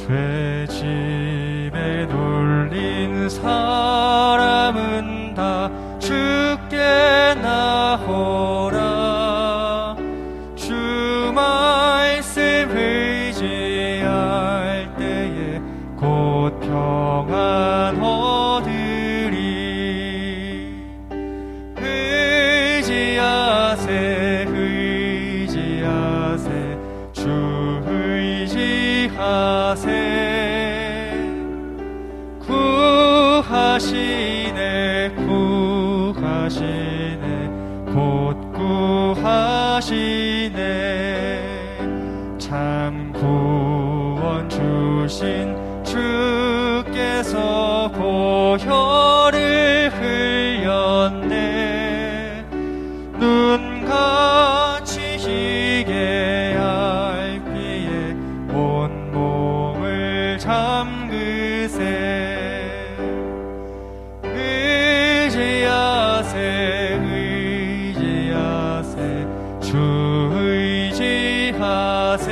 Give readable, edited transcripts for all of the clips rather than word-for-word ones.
죄짐에 눌린 사람은 다 주께 나오라. 주 말씀 의지할 때에 곧 평안 얻으리. 의지하세 의지하세 주 의지하세. 구하시네 구하시네 곧 구하시네. 참 구원 주신 주께서 보혈을 흘렸네. 눈같이 희게 할 피에 온몸을 잠그세. 의지하세 의지하세 주 의지하세.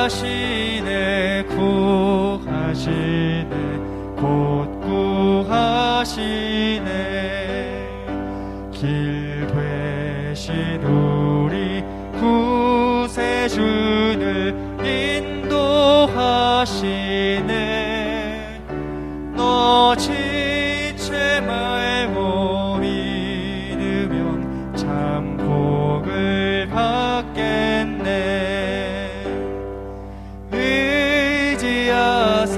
구하시네 구하시네 곧 구하시네. 길 되신 우리 구세주를 인도하시네. 너 지체 말고 믿으면 참 복을 받겠네. 의지하세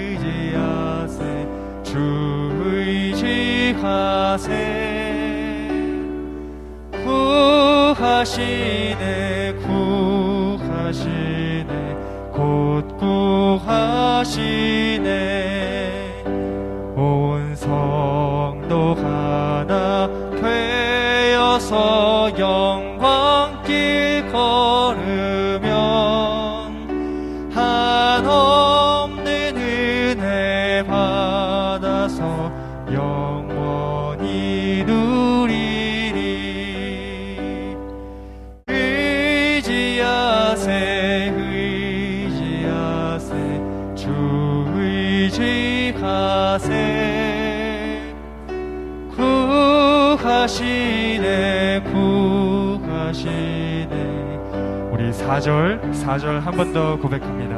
의지하세 주 의지하세. 구하시네 구하시네 곧 구하시네. 온 성도 하나 되어서 영광길 걸으면 한없는 은혜 받아서 영원히 누리리. 의지하세 의지하세 주 의지하세. 구하시네 구하시네. 우리 4절 한 번 더 고백합니다.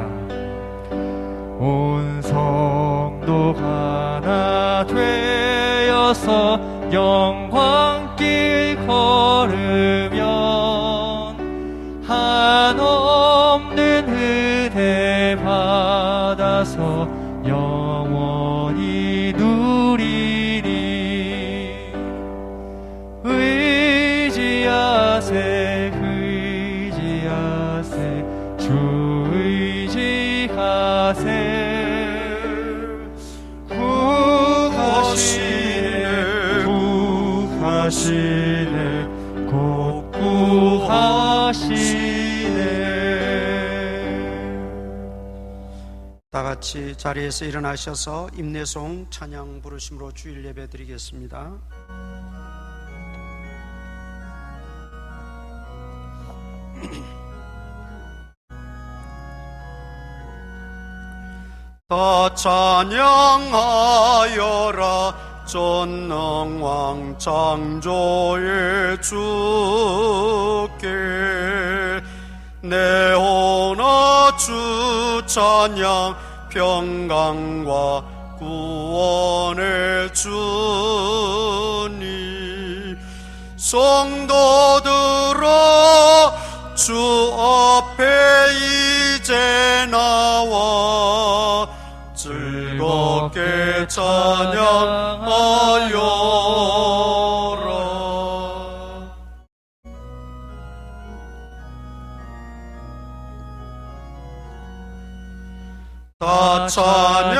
온 성도 하나 되어서 영광길 걸으면 한없는 은혜 받아서 영원히 누리리. 의지하세 의지하세 주 의지하세. 구하시네 구하시네 곧 구하시네. 다같이 자리에서 일어나셔서 임내송 찬양 부르심으로 주일 예배 드리겠습니다. 다 찬양하여라 전능왕 창조의 주께. 내 오나 주 찬양 평강과 구원의 주님. 성도들아 주 앞에 이제 나와 즐겁게 찬양하여라. 다 찬양하여라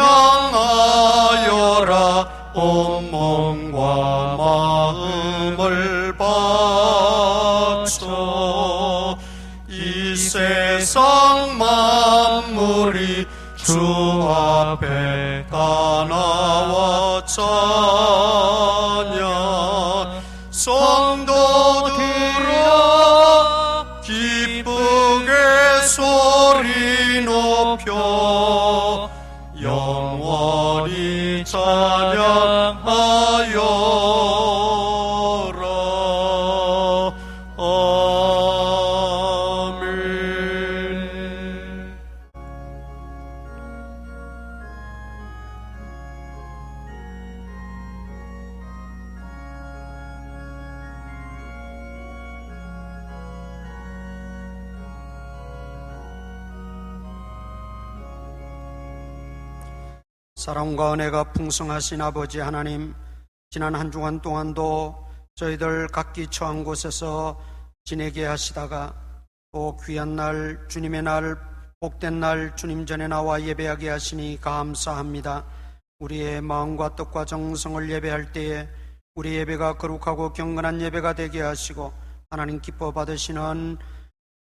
온몸과 마음을 바쳐. 이 세상 만물이 주 앞에 다 나와 찬양. 성도들아 기쁨 사랑과 은혜가 풍성하신 아버지 하나님, 지난 한 주간 동안도 저희들 각기 처한 곳에서 지내게 하시다가 또 귀한 날, 주님의 날, 복된 날 주님 전에 나와 예배하게 하시니 감사합니다. 우리의 마음과 뜻과 정성을 예배할 때에 우리 예배가 거룩하고 경건한 예배가 되게 하시고 하나님 기뻐 받으시는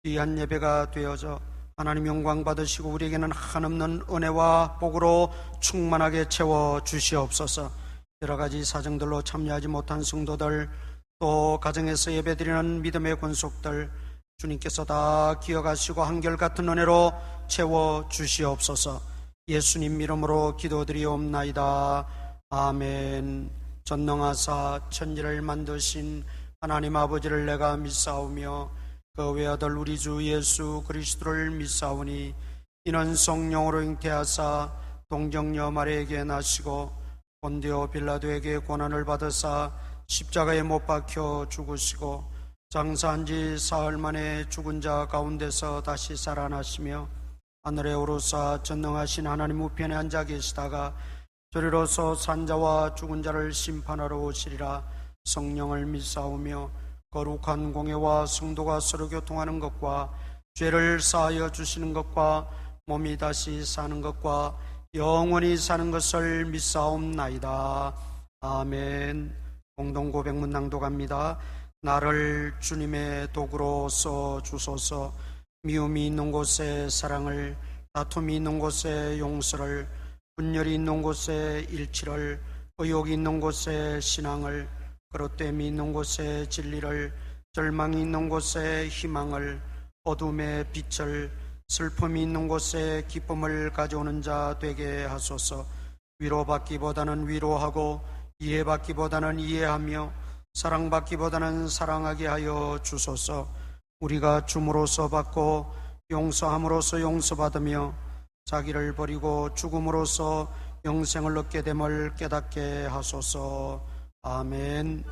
귀한 예배가 되어져 하나님 영광 받으시고 우리에게는 한없는 은혜와 복으로 충만하게 채워 주시옵소서. 여러 가지 사정들로 참여하지 못한 성도들, 또 가정에서 예배드리는 믿음의 권속들 주님께서 다 기억하시고 한결같은 은혜로 채워 주시옵소서. 예수님 이름으로 기도드리옵나이다. 아멘. 전능하사 천지를 만드신 하나님 아버지를 내가 믿사오며 그 외아들 우리 주 예수 그리스도를 믿사오니 이는 성령으로 잉태하사 동정녀 마리아에게 나시고 본디오 빌라도에게 고난을 받으사 십자가에 못 박혀 죽으시고 장사한 지 사흘 만에 죽은 자 가운데서 다시 살아나시며 하늘에 오르사 전능하신 하나님 우편에 앉아 계시다가 저리로서 산자와 죽은 자를 심판하러 오시리라. 성령을 믿사오며 거룩한 공예와 성도가 서로 교통하는 것과 죄를 사하여 주시는 것과 몸이 다시 사는 것과 영원히 사는 것을 믿사옵나이다. 아멘. 공동 고백문 낭독합니다. 나를 주님의 도구로 써 주소서. 미움이 있는 곳에 사랑을, 다툼이 있는 곳에 용서를, 분열이 있는 곳에 일치를, 의욕이 있는 곳에 신앙을, 그릇됨이 있는 곳에 진리를, 절망이 있는 곳에 희망을, 어둠의 빛을, 슬픔이 있는 곳에 기쁨을 가져오는 자 되게 하소서. 위로받기보다는 위로하고 이해받기보다는 이해하며 사랑받기보다는 사랑하게 하여 주소서. 우리가 줌으로써 받고 용서함으로써 용서받으며 자기를 버리고 죽음으로써 영생을 얻게 됨을 깨닫게 하소서. 아멘.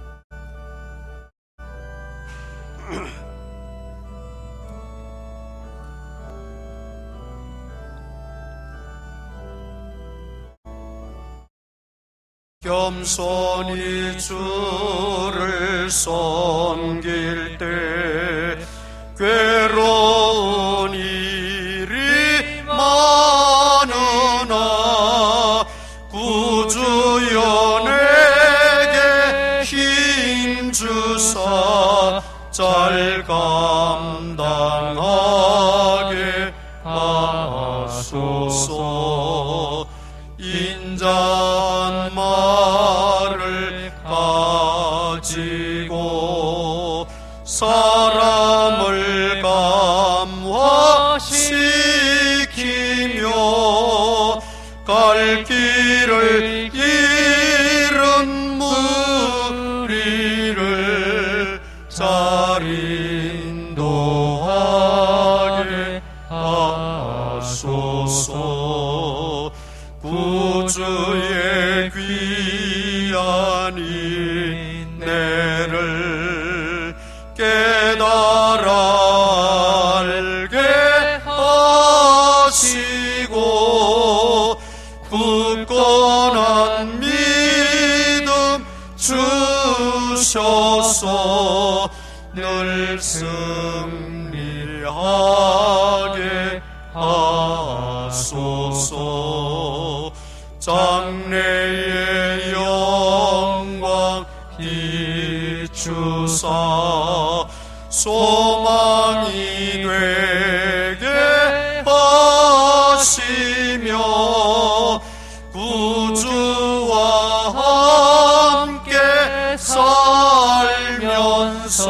겸손히 주를 섬길 때 괴로운 일이 많으나 구주여 내게 힘주사 잘 감당하게 하소서. 인자한 말을 가지고 사람을 감화시키며 갈 길을 잃은 무리를 잘 인도하게 하소서. 구주의 귀한 인내를 깨달아 알게 하시고 굳건한 믿음 주셔서 늘 승리하게 하소서. 장래의 영광 비추사 소망이 되게 하시며 구주와 함께 살면서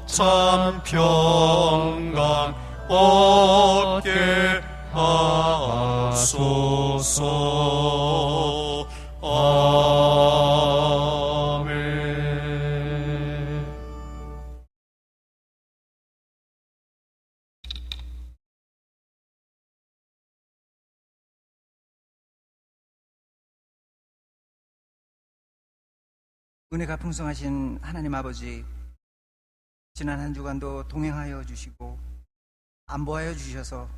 참 평강 얻게 하소서. 아멘. 은혜가 풍성하신 하나님 아버지, 지난 한 주간도 동행하여 주시고 안보하여 주셔서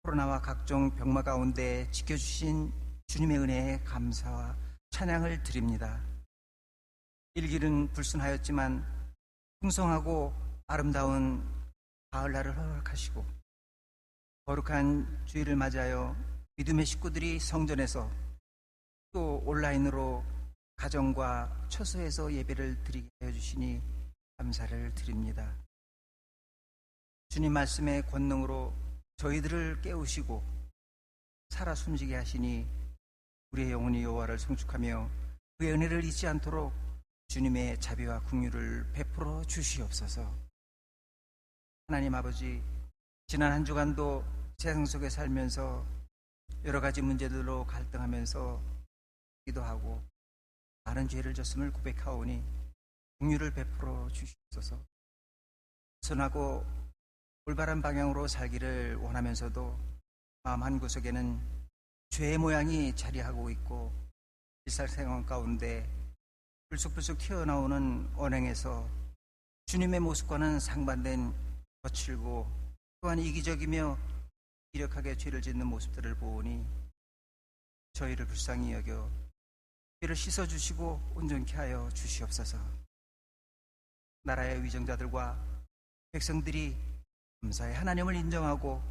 코로나와 각종 병마 가운데 지켜주신 주님의 은혜에 감사와 찬양을 드립니다. 일길은 불순하였지만 풍성하고 아름다운 가을날을 허락하시고 거룩한 주일을 맞이하여 믿음의 식구들이 성전에서 또 온라인으로 가정과 처소에서 예배를 드리게 하여 주시니 감사를 드립니다. 주님 말씀의 권능으로 저희들을 깨우시고 살아 숨지게 하시니 우리의 영혼이 여호와를 송축하며 그의 은혜를 잊지 않도록 주님의 자비와 긍휼을 베풀어 주시옵소서. 하나님 아버지, 지난 한 주간도 세상 속에 살면서 여러 가지 문제들로 갈등하면서 기도하고 많은 죄를 졌음을 고백하오니 긍휼을 베풀어 주시옵소서. 선하고 올바른 방향으로 살기를 원하면서도 마음 한구석에는 죄의 모양이 자리하고 있고 일상생활 가운데 불쑥불쑥 튀어나오는 언행에서 주님의 모습과는 상반된 거칠고 또한 이기적이며 이력하게 죄를 짓는 모습들을 보니 저희를 불쌍히 여겨 죄를 씻어주시고 온전케 하여 주시옵소서. 나라의 위정자들과 백성들이 감사의 하나님을 인정하고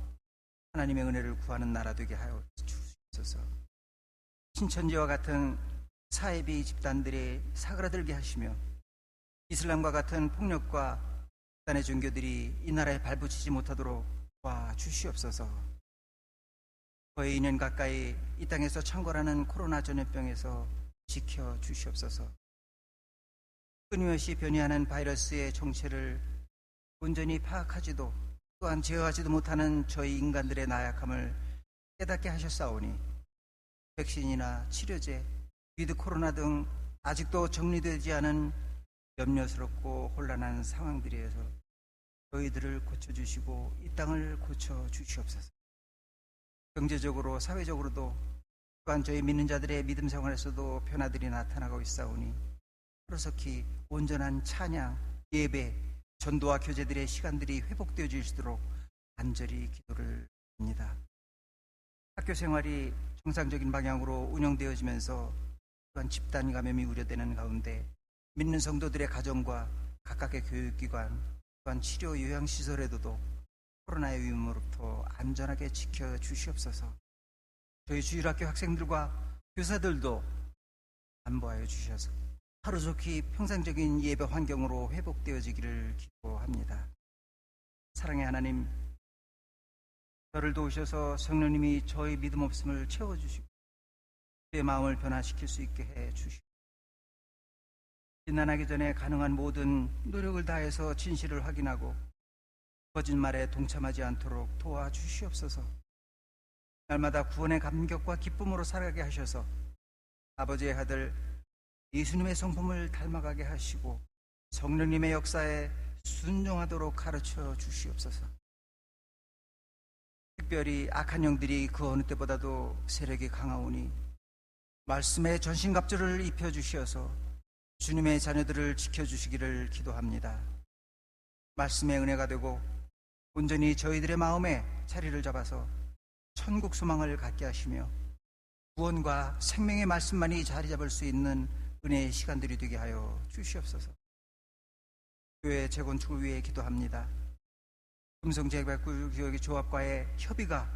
하나님의 은혜를 구하는 나라 되게 하여 주시옵소서. 신천지와 같은 사이비 집단들이 사그라들게 하시며 이슬람과 같은 폭력과 집단의 종교들이 이 나라에 발붙이지 못하도록 도와주시옵소서. 거의 2년 가까이 이 땅에서 창궐하는 코로나 전염병에서 지켜주시옵소서. 끊임없이 변이하는 바이러스의 정체를 온전히 파악하지도 또한 제어하지도 못하는 저희 인간들의 나약함을 깨닫게 하셨사오니 백신이나 치료제, 위드 코로나 등 아직도 정리되지 않은 염려스럽고 혼란한 상황들에서 저희들을 고쳐주시고 이 땅을 고쳐주시옵소서. 경제적으로 사회적으로도 또한 저희 믿는 자들의 믿음 생활에서도 변화들이 나타나고 있사오니 하루속히 온전한 찬양, 예배, 전도와 교제들의 시간들이 회복되어 주시도록 간절히 기도를 합니다. 학교 생활이 정상적인 방향으로 운영되어지면서 또한 집단 감염이 우려되는 가운데 믿는 성도들의 가정과 각각의 교육기관 또한 치료 요양시설에도 코로나의 위험으로부터 안전하게 지켜주시옵소서. 저희 주일학교 학생들과 교사들도 안보하여 주셔서 하루속히 평상적인 예배 환경으로 회복되어지기를 기도합니다. 사랑의 하나님, 저를 도우셔서 성령님이 저의 믿음 없음을 채워주시고 제 마음을 변화시킬 수 있게 해주시고 진난하기 전에 가능한 모든 노력을 다해서 진실을 확인하고 거짓말에 동참하지 않도록 도와주시옵소서. 날마다 구원의 감격과 기쁨으로 살아가게 하셔서 아버지의 아들 예수님의 성품을 닮아가게 하시고 성령님의 역사에 순종하도록 가르쳐 주시옵소서. 특별히 악한 영들이 그 어느 때보다도 세력이 강하오니 말씀의 전신갑주를 입혀주시어서 주님의 자녀들을 지켜주시기를 기도합니다. 말씀의 은혜가 되고 온전히 저희들의 마음에 자리를 잡아서 천국 소망을 갖게 하시며 구원과 생명의 말씀만이 자리 잡을 수 있는 은혜의 시간들이 되게 하여 주시옵소서. 교회 재건축을 위해 기도합니다. 금성재개발구역의 조합과의 협의가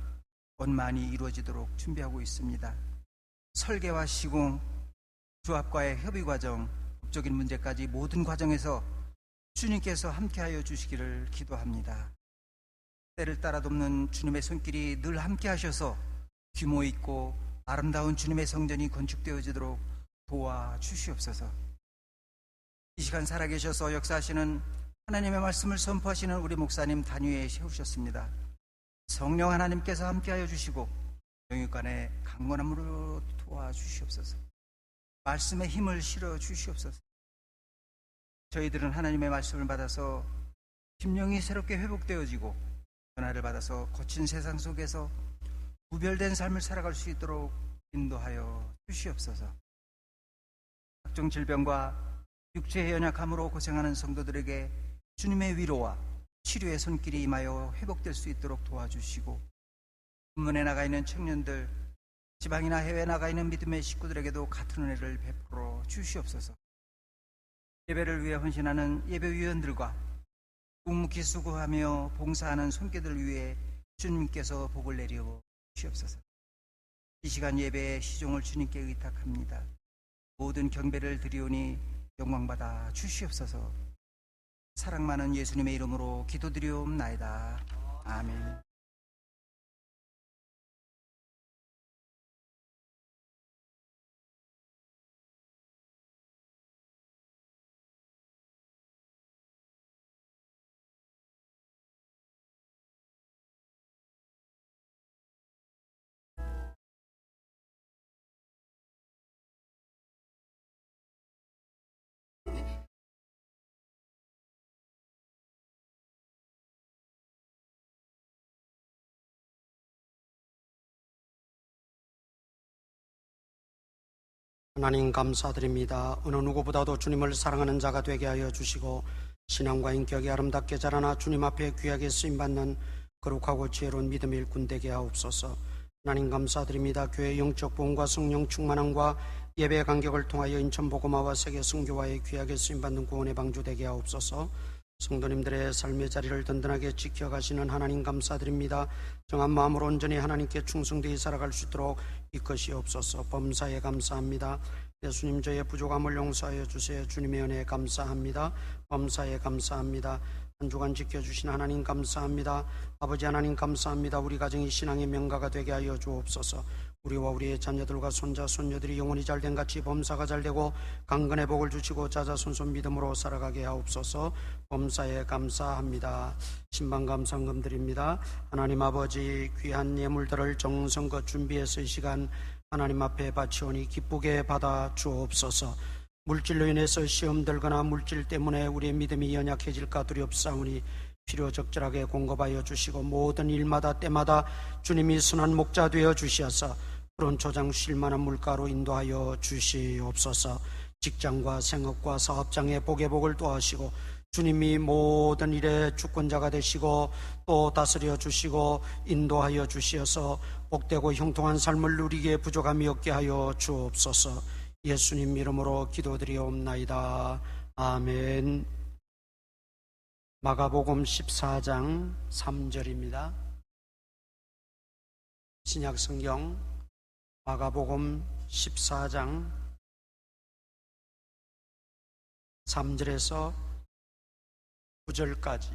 원만히 이루어지도록 준비하고 있습니다. 설계와 시공, 조합과의 협의 과정, 법적인 문제까지 모든 과정에서 주님께서 함께하여 주시기를 기도합니다. 때를 따라 돕는 주님의 손길이 늘 함께하셔서 규모 있고 아름다운 주님의 성전이 건축되어지도록 도와주시옵소서. 이 시간 살아계셔서 역사하시는 하나님의 말씀을 선포하시는 우리 목사님 단위에 세우셨습니다. 성령 하나님께서 함께하여 주시고 영육간의 강건함으로 도와주시옵소서. 말씀의 힘을 실어 주시옵소서. 저희들은 하나님의 말씀을 받아서 심령이 새롭게 회복되어지고 변화를 받아서 거친 세상 속에서 구별된 삶을 살아갈 수 있도록 인도하여 주시옵소서. 각종 질병과 육체의 연약함으로 고생하는 성도들에게 주님의 위로와 치료의 손길이 임하여 회복될 수 있도록 도와주시고, 본문에 나가 있는 청년들, 지방이나 해외에 나가 있는 믿음의 식구들에게도 같은 은혜를 베풀어 주시옵소서. 예배를 위해 헌신하는 예배위원들과 묵묵히 수고하며 봉사하는 손길들 위해 주님께서 복을 내려 주시옵소서. 이 시간 예배의 시종을 주님께 의탁합니다. 모든 경배를 드리오니 영광받아 주시옵소서. 사랑 많은 예수님의 이름으로 기도드리옵나이다. 아멘. 하나님 감사드립니다. 어느 누구보다도 주님을 사랑하는 자가 되게 하여 주시고 신앙과 인격이 아름답게 자라나 주님 앞에 귀하게 쓰임받는 거룩하고 지혜로운 믿음의 일꾼 되게 하옵소서. 하나님 감사드립니다. 교회의 영적 부흥과 성령 충만함과 예배의 간격을 통하여 인천 복음화와 세계 선교화에 귀하게 쓰임받는 구원의 방주 되게 하옵소서. 성도님들의 삶의 자리를 든든하게 지켜가시는 하나님 감사드립니다. 정한 마음으로 온전히 하나님께 충성되이 살아갈 수 있도록 이끄시옵소서. 범사에 감사합니다. 예수님 저의 부족함을 용서하여 주세요. 주님의 은혜에 감사합니다. 범사에 감사합니다. 한 주간 지켜주신 하나님 감사합니다. 아버지 하나님 감사합니다. 우리 가정이 신앙의 명가가 되게 하여 주옵소서. 우리와 우리의 자녀들과 손자 손녀들이 영혼이 잘된 같이 범사가 잘되고 강건의 복을 주시고 자자손손 믿음으로 살아가게 하옵소서. 범사에 감사합니다. 신방감상금 드립니다. 하나님 아버지 귀한 예물들을 정성껏 준비해서 이 시간 하나님 앞에 바치오니 기쁘게 받아 주옵소서. 물질로 인해서 시험 들거나 물질 때문에 우리의 믿음이 연약해질까 두렵사오니 필요 적절하게 공급하여 주시고 모든 일마다 때마다 주님이 선한 목자 되어 주시어서 그런 초장 쉴만한 물가로 인도하여 주시옵소서. 직장과 생업과 사업장의 복의 복을 도하시고 주님이 모든 일의 주권자가 되시고 또 다스려 주시고 인도하여 주시어서 복되고 형통한 삶을 누리기에 부족함이 없게 하여 주옵소서. 예수님 이름으로 기도드리옵나이다. 아멘. 마가복음 14장 3절입니다. 신약성경 마가복음 14장 3절에서 9절까지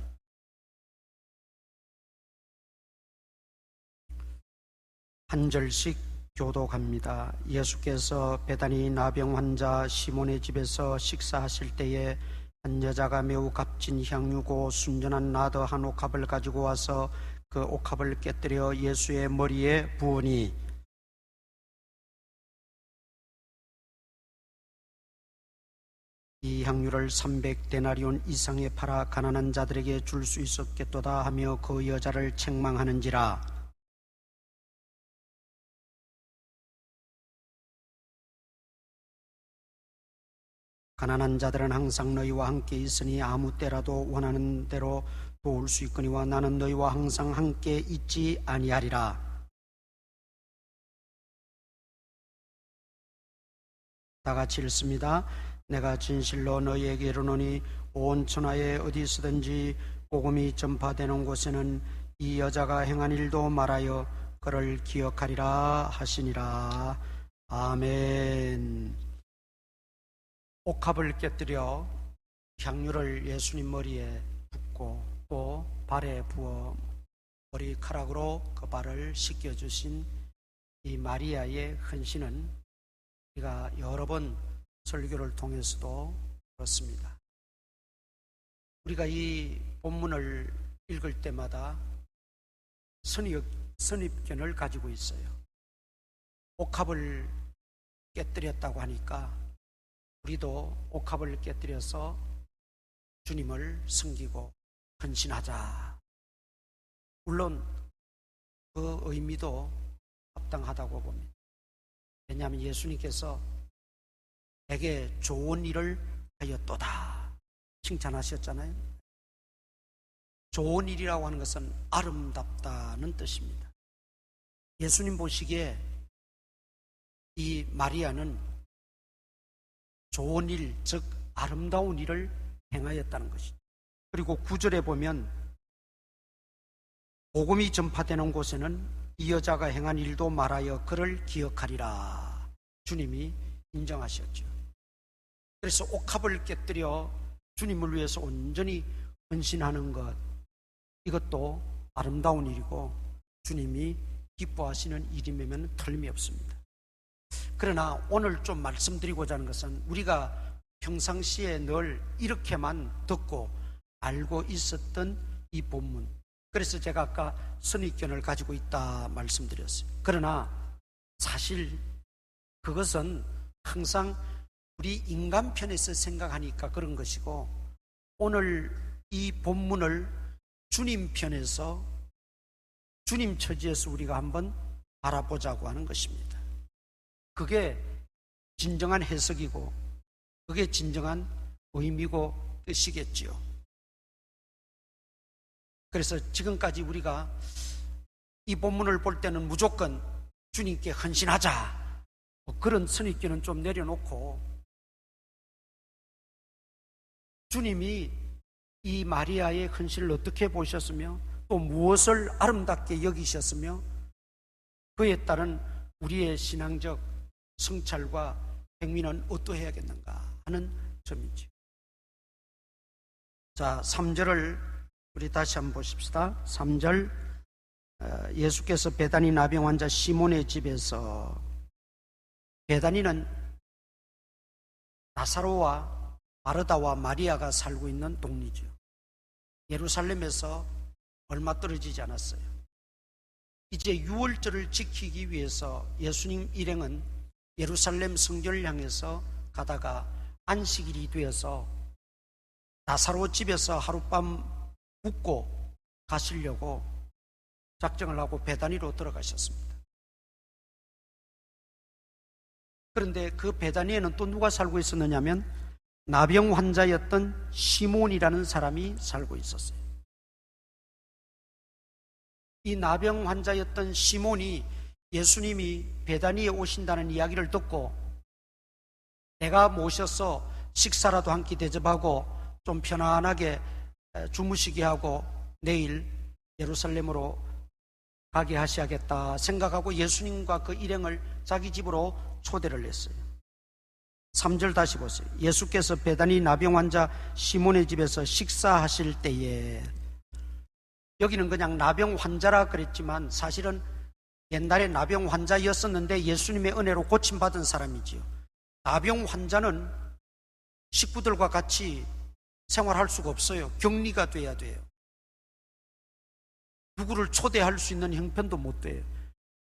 한 절씩 교독합니다. 예수께서 베다니 나병 환자 시몬의 집에서 식사하실 때에 한 여자가 매우 값진 향유고 순전한 나드 한 옥합을 가지고 와서 그 옥합을 깨뜨려 예수의 머리에 부으니 이 향유를 300데나리온 이상에 팔아 가난한 자들에게 줄 수 있었겠도다 하며 그 여자를 책망하는지라. 가난한 자들은 항상 너희와 함께 있으니 아무 때라도 원하는 대로 도울 수 있거니와 나는 너희와 항상 함께 있지 아니하리라. 다 같이 읽습니다. 내가 진실로 너희에게 이르노니 온 천하에 어디서든지 복음이 전파되는 곳에는 이 여자가 행한 일도 말하여 그를 기억하리라 하시니라. 아멘. 옥합을 깨뜨려 향유를 예수님 머리에 붓고 또 발에 부어 머리카락으로 그 발을 씻겨주신 이 마리아의 헌신은 우리가 여러 번 설교를 통해서도 들었습니다. 우리가 이 본문을 읽을 때마다 선입견을 가지고 있어요. 옥합을 깨뜨렸다고 하니까 우리도 옥합을 깨뜨려서 주님을 섬기고 헌신하자. 물론 그 의미도 합당하다고 봅니다. 왜냐하면 예수님께서 내게 좋은 일을 하였도다 칭찬하셨잖아요. 좋은 일이라고 하는 것은 아름답다는 뜻입니다. 예수님 보시기에 이 마리아는 좋은 일, 즉 아름다운 일을 행하였다는 것이죠. 그리고 9절에 보면 복음이 전파되는 곳에는 이 여자가 행한 일도 말하여 그를 기억하리라. 주님이 인정하셨죠. 그래서 옥합을 깨뜨려 주님을 위해서 온전히 헌신하는 것, 이것도 아름다운 일이고 주님이 기뻐하시는 일이면 틀림이 없습니다. 그러나 오늘 좀 말씀드리고자 하는 것은 우리가 평상시에 늘 이렇게만 듣고 알고 있었던 이 본문, 그래서 제가 아까 선입견을 가지고 있다 말씀드렸어요. 그러나 사실 그것은 항상 우리 인간 편에서 생각하니까 그런 것이고, 오늘 이 본문을 주님 편에서, 주님 처지에서 우리가 한번 바라보자고 하는 것입니다. 그게 진정한 해석이고 그게 진정한 의미고 뜻이겠지요. 그래서 지금까지 우리가 이 본문을 볼 때는 무조건 주님께 헌신하자, 그런 선입견은 좀 내려놓고 주님이 이 마리아의 헌신을 어떻게 보셨으며 또 무엇을 아름답게 여기셨으며 그에 따른 우리의 신앙적 성찰과 행위는 어떠해야겠는가 하는 점이죠. 자, 3절을 우리 다시 한번 보십시다. 3절, 예수께서 베다니 나병 환자 시몬의 집에서, 베다니는 나사로와 마르다와 마리아가 살고 있는 동리죠. 예루살렘에서 얼마 떨어지지 않았어요. 이제 유월절을 지키기 위해서 예수님 일행은 예루살렘 성전을 향해서 가다가 안식일이 되어서 나사로 집에서 하룻밤 묵고 가시려고 작정을 하고 베다니로 들어가셨습니다. 그런데 그 베다니에는 또 누가 살고 있었느냐면 나병 환자였던 시몬이라는 사람이 살고 있었어요. 이 나병 환자였던 시몬이 예수님이 베다니에 오신다는 이야기를 듣고 내가 모셔서 식사라도 한 끼 대접하고 좀 편안하게 주무시게 하고 내일 예루살렘으로 가게 하셔야겠다 생각하고 예수님과 그 일행을 자기 집으로 초대를 했어요. 3절 다시 보세요. 예수께서 베다니 나병 환자 시몬의 집에서 식사하실 때에, 여기는 그냥 나병 환자라 그랬지만 사실은 옛날에 나병 환자였었는데 예수님의 은혜로 고침받은 사람이지요. 나병 환자는 식구들과 같이 생활할 수가 없어요. 격리가 돼야 돼요. 누구를 초대할 수 있는 형편도 못 돼요.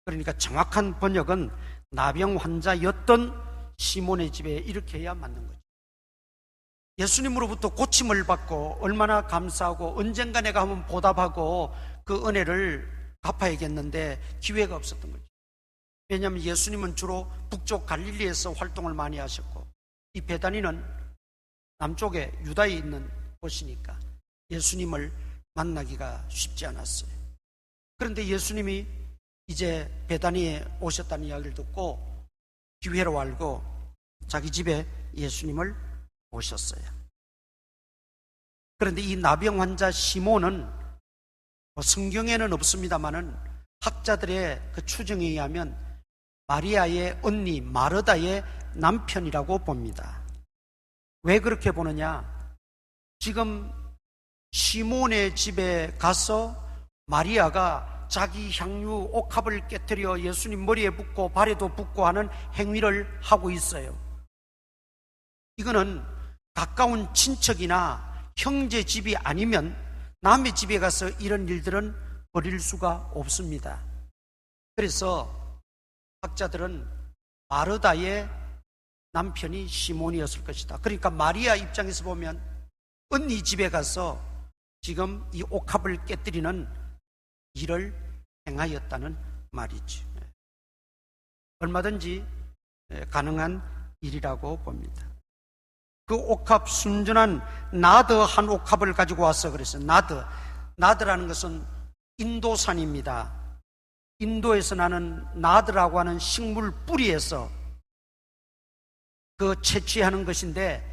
그러니까 정확한 번역은 나병 환자였던 시몬의 집에 이렇게 해야 맞는 거죠. 예수님으로부터 고침을 받고 얼마나 감사하고 언젠가 내가 한번 보답하고 그 은혜를 갚아야겠는데 기회가 없었던 거죠. 왜냐하면 예수님은 주로 북쪽 갈릴리에서 활동을 많이 하셨고 이 베다니는 남쪽에 유다에 있는 곳이니까 예수님을 만나기가 쉽지 않았어요. 그런데 예수님이 이제 베다니에 오셨다는 이야기를 듣고 기회로 알고 자기 집에 예수님을 모셨어요. 그런데 이 나병 환자 시몬은 성경에는 없습니다만은 학자들의 그 추정에 의하면 마리아의 언니 마르다의 남편이라고 봅니다. 왜 그렇게 보느냐? 지금 시몬의 집에 가서 마리아가 자기 향유 옥합을 깨뜨려 예수님 머리에 붓고 발에도 붓고 하는 행위를 하고 있어요. 이거는 가까운 친척이나 형제 집이 아니면 남의 집에 가서 이런 일들은 벌일 수가 없습니다. 그래서 학자들은 마르다의 남편이 시몬이었을 것이다. 그러니까 마리아 입장에서 보면 언니 집에 가서 지금 이 옥합을 깨뜨리는 일을 행하였다는 말이죠. 얼마든지 가능한 일이라고 봅니다. 그 옥합, 순전한 나드 한 옥합을 가지고 와서 그랬어요. 나드라는 것은 인도산입니다. 인도에서 나는 나드라고 하는 식물 뿌리에서 그 채취하는 것인데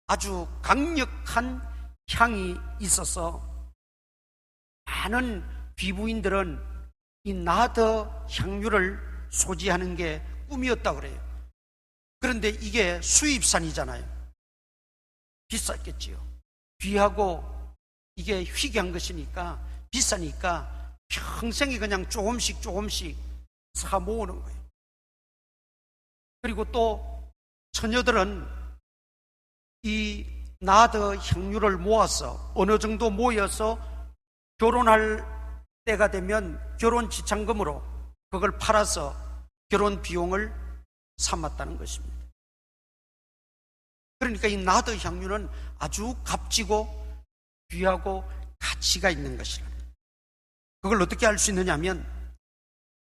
아주 강력한 향이 있어서 많은 귀부인들은 이 나드 향유를 소지하는 게 꿈이었다 그래요. 그런데 이게 수입산이잖아요. 비쌌겠지요. 귀하고 이게 희귀한 것이니까 비싸니까 평생에 그냥 조금씩 사 모으는 거예요. 그리고 또 처녀들은 이 나드 향유를 모아서 어느 정도 모여서 결혼할 때가 되면 결혼 지참금으로 그걸 팔아서 결혼 비용을 삼았다는 것입니다. 그러니까 이 나드 향유는 아주 값지고 귀하고 가치가 있는 것이라. 그걸 어떻게 알 수 있느냐 하면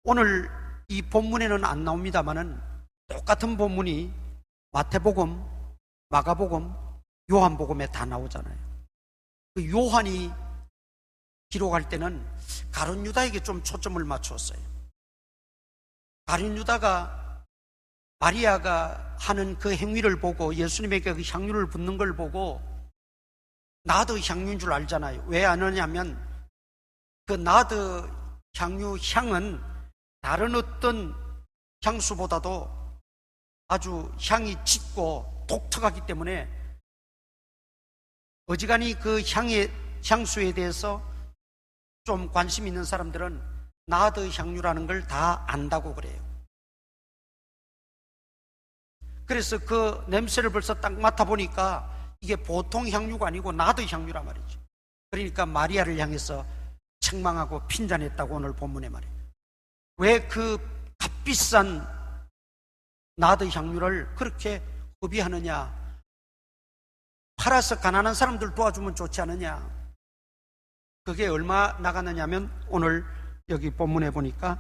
오늘 이 본문에는 안 나옵니다마는 똑같은 본문이 마태복음, 마가복음, 요한복음에 다 나오잖아요. 그 요한이 기록할 때는 가룟 유다에게 좀 초점을 맞췄어요. 가룟 유다가 마리아가 하는 그 행위를 보고 예수님에게 그 향유를 붓는 걸 보고 나드 향유인 줄 알잖아요. 왜 아느냐면 그 나드 향유 향은 다른 어떤 향수보다도 아주 향이 짙고 독특하기 때문에 어지간히 그 향수에 대해서 좀 관심 있는 사람들은 나드 향유라는 걸 다 안다고 그래요. 그래서 그 냄새를 벌써 딱 맡아보니까 이게 보통 향유가 아니고 나드 향유란 말이죠. 그러니까 마리아를 향해서 책망하고 핀잔했다고 오늘 본문에 말해요. 왜 그 값비싼 나드 향유를 그렇게 허비하느냐? 팔아서 가난한 사람들 도와주면 좋지 않느냐? 그게 얼마 나가느냐면 오늘 여기 본문에 보니까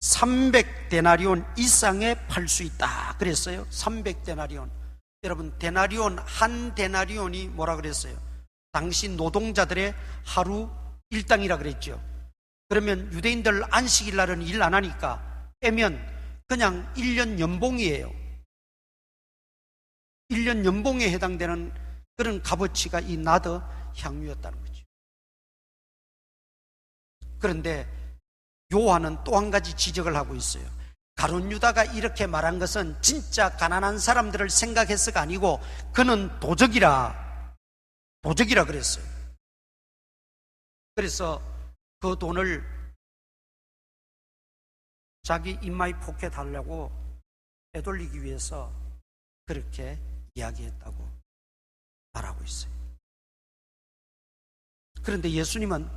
300데나리온 이상에 팔 수 있다 그랬어요. 300데나리온. 여러분, 데나리온, 한 데나리온이 뭐라 그랬어요? 당시 노동자들의 하루 일당이라 그랬죠. 그러면 유대인들 안식일 날은 일 안 하니까 빼면 그냥 1년 연봉이에요. 1년 연봉에 해당되는 그런 값어치가 이 나드 향유였다는 거죠. 그런데 요한은 또 한 가지 지적을 하고 있어요. 가룟 유다가 이렇게 말한 것은 진짜 가난한 사람들을 생각해서가 아니고 그는 도적이라 그랬어요. 그래서 그 돈을 자기 입마이 포켓 하려고 빼돌리기 위해서 그렇게 이야기했다고 말하고 있어요. 그런데 예수님은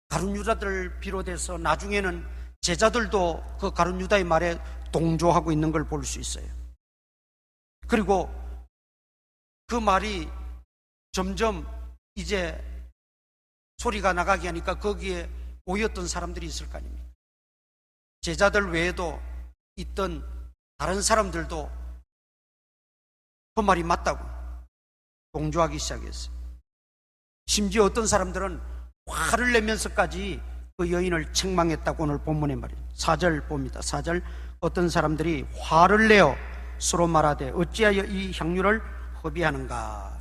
가룟 유다들을 비롯해서 나중에는 제자들도 그 가룟 유다의 말에 동조하고 있는 걸 볼 수 있어요. 그리고 그 말이 점점 이제 소리가 나가게 하니까 거기에 모였던 사람들이 있을 거 아닙니까? 제자들 외에도 있던 다른 사람들도 그 말이 맞다고 동조하기 시작했어요. 심지어 어떤 사람들은 화를 내면서까지 그 여인을 책망했다고 오늘 본문에 말이에요. 4절 봅니다. 4절 어떤 사람들이 화를 내어 서로 말하되 어찌하여 이 향유를 허비하는가.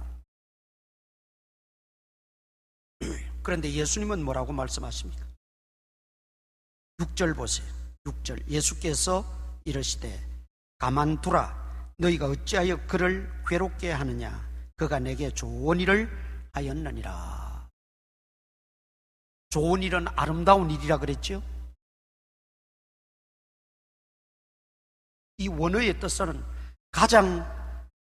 그런데 예수님은 뭐라고 말씀하십니까? 6절 보세요. 6절 예수께서 이르시되 가만두라. 너희가 어찌하여 그를 괴롭게 하느냐. 그가 내게 좋은 일을 하였느니라. 좋은 일은 아름다운 일이라 그랬죠. 이 원어의 뜻은 가장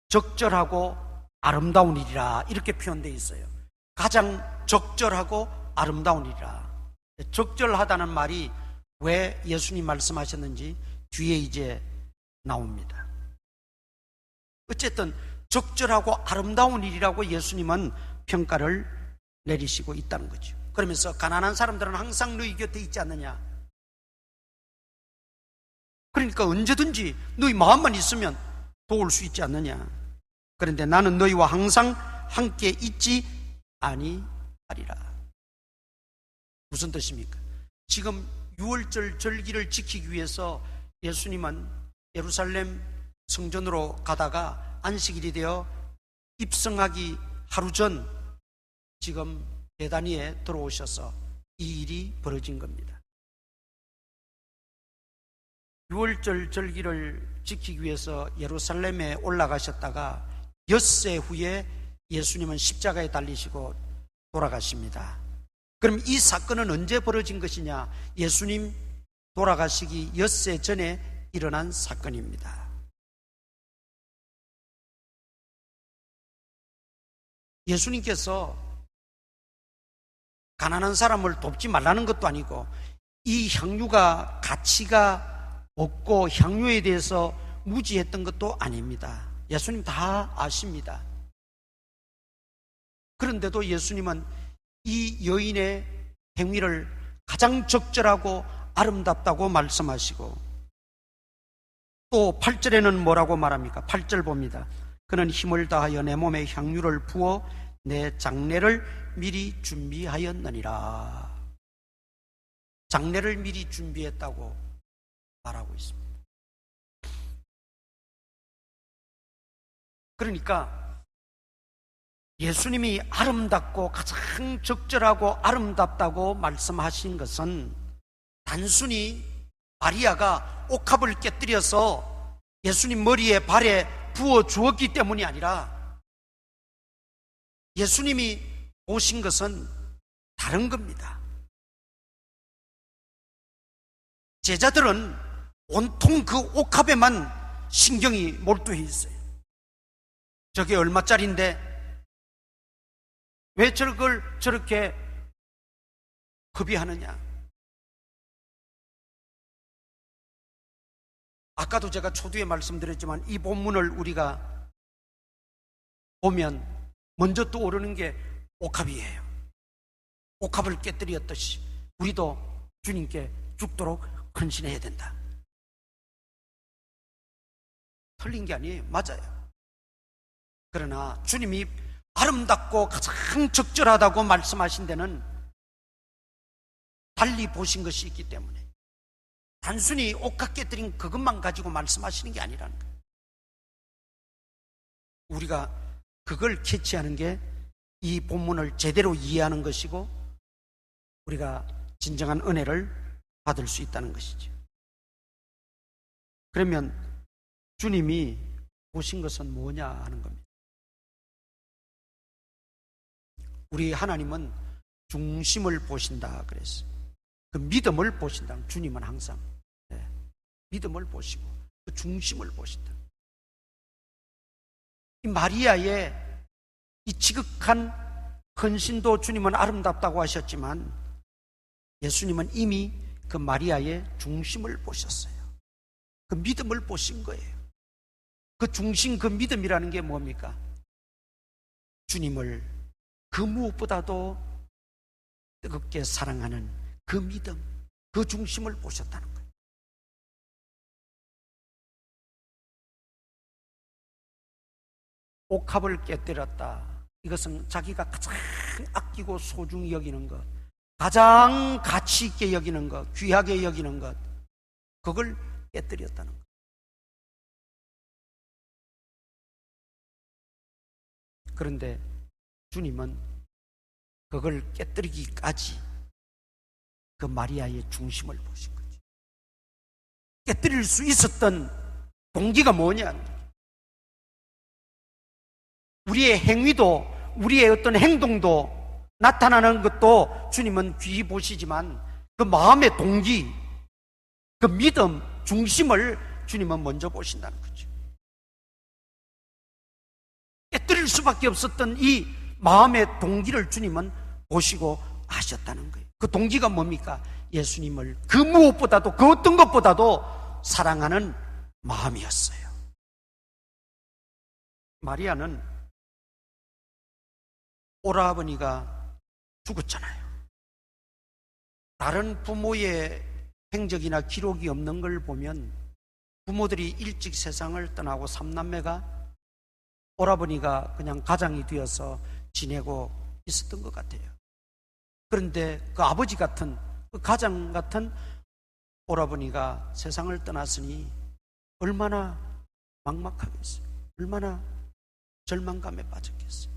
적절하고 아름다운 일이라 이렇게 표현되어 있어요. 가장 적절하고 아름다운 일이라. 적절하다는 말이 왜 예수님 말씀하셨는지 뒤에 이제 나옵니다. 어쨌든 적절하고 아름다운 일이라고 예수님은 평가를 내리시고 있다는 거죠. 그러면서 가난한 사람들은 항상 너희 곁에 있지 않느냐. 그러니까 언제든지 너희 마음만 있으면 도울 수 있지 않느냐. 그런데 나는 너희와 항상 함께 있지 아니하리라. 무슨 뜻입니까? 지금 6월절 절기를 지키기 위해서 예수님은 예루살렘 성전으로 가다가 안식일이 되어 입성하기 하루 전 지금 베다니에 들어오셔서 이 일이 벌어진 겁니다. 6월절 절기를 지키기 위해서 예루살렘에 올라가셨다가 엿새 후에 예수님은 십자가에 달리시고 돌아가십니다. 그럼 이 사건은 언제 벌어진 것이냐? 예수님 돌아가시기 엿새 전에 일어난 사건입니다. 예수님께서 가난한 사람을 돕지 말라는 것도 아니고 이 향유가 가치가 없고 향유에 대해서 무지했던 것도 아닙니다. 예수님 다 아십니다. 그런데도 예수님은 이 여인의 행위를 가장 적절하고 아름답다고 말씀하시고 또 8절에는 뭐라고 말합니까? 8절 봅니다. 그는 힘을 다하여 내 몸에 향유를 부어 내 장례를 미리 준비하였느니라. 장례를 미리 준비했다고 말하고 있습니다. 그러니까 예수님이 아름답고 가장 적절하고 아름답다고 말씀하신 것은 단순히 마리아가 옥합을 깨뜨려서 예수님 머리에 발에 부어 주었기 때문이 아니라 예수님이 보신 것은 다른 겁니다. 제자들은 온통 그 옥합에만 신경이 몰두해 있어요. 저게 얼마짜린데 왜 저걸 저렇게 급이하느냐? 아까도 제가 초두에 말씀드렸지만 이 본문을 우리가 보면 먼저 떠오르는 게 옥합이에요. 옥합을 깨뜨렸듯이 우리도 주님께 죽도록 헌신해야 된다. 틀린 게 아니에요. 맞아요. 그러나 주님이 아름답고 가장 적절하다고 말씀하신 데는 달리 보신 것이 있기 때문에 단순히 옥합 깨뜨린 그것만 가지고 말씀하시는 게 아니라는 거예요. 우리가 그걸 캐치하는 게 이 본문을 제대로 이해하는 것이고 우리가 진정한 은혜를 받을 수 있다는 것이죠. 그러면 주님이 보신 것은 뭐냐 하는 겁니다. 우리 하나님은 중심을 보신다 그랬어요. 그 믿음을 보신다. 주님은 항상 믿음을 보시고 그 중심을 보신다. 이 마리아의 이 지극한 헌신도 주님은 아름답다고 하셨지만 예수님은 이미 그 마리아의 중심을 보셨어요. 그 믿음을 보신 거예요. 그 중심, 그 믿음이라는 게 뭡니까? 주님을 그 무엇보다도 뜨겁게 사랑하는 그 믿음, 그 중심을 보셨다는 거예요. 옥합을 깨뜨렸다. 이것은 자기가 가장 아끼고 소중히 여기는 것, 가장 가치 있게 여기는 것, 귀하게 여기는 것, 그걸 깨뜨렸다는 것. 그런데 주님은 그걸 깨뜨리기까지 그 마리아의 중심을 보신 거죠. 깨뜨릴 수 있었던 동기가 뭐냐? 우리의 행위도 우리의 어떤 행동도 나타나는 것도 주님은 귀히 보시지만 그 마음의 동기, 그 믿음, 중심을 주님은 먼저 보신다는 거죠. 깨뜨릴 수밖에 없었던 이 마음의 동기를 주님은 보시고 아셨다는 거예요. 그 동기가 뭡니까? 예수님을 그 무엇보다도 그 어떤 것보다도 사랑하는 마음이었어요. 마리아는 오라버니가 죽었잖아요. 다른 부모의 행적이나 기록이 없는 걸 보면 부모들이 일찍 세상을 떠나고 삼남매가 오라버니가 그냥 가장이 되어서 지내고 있었던 것 같아요. 그런데 그 아버지 같은, 그 가장 같은 오라버니가 세상을 떠났으니 얼마나 막막하겠어요. 얼마나 절망감에 빠졌겠어요.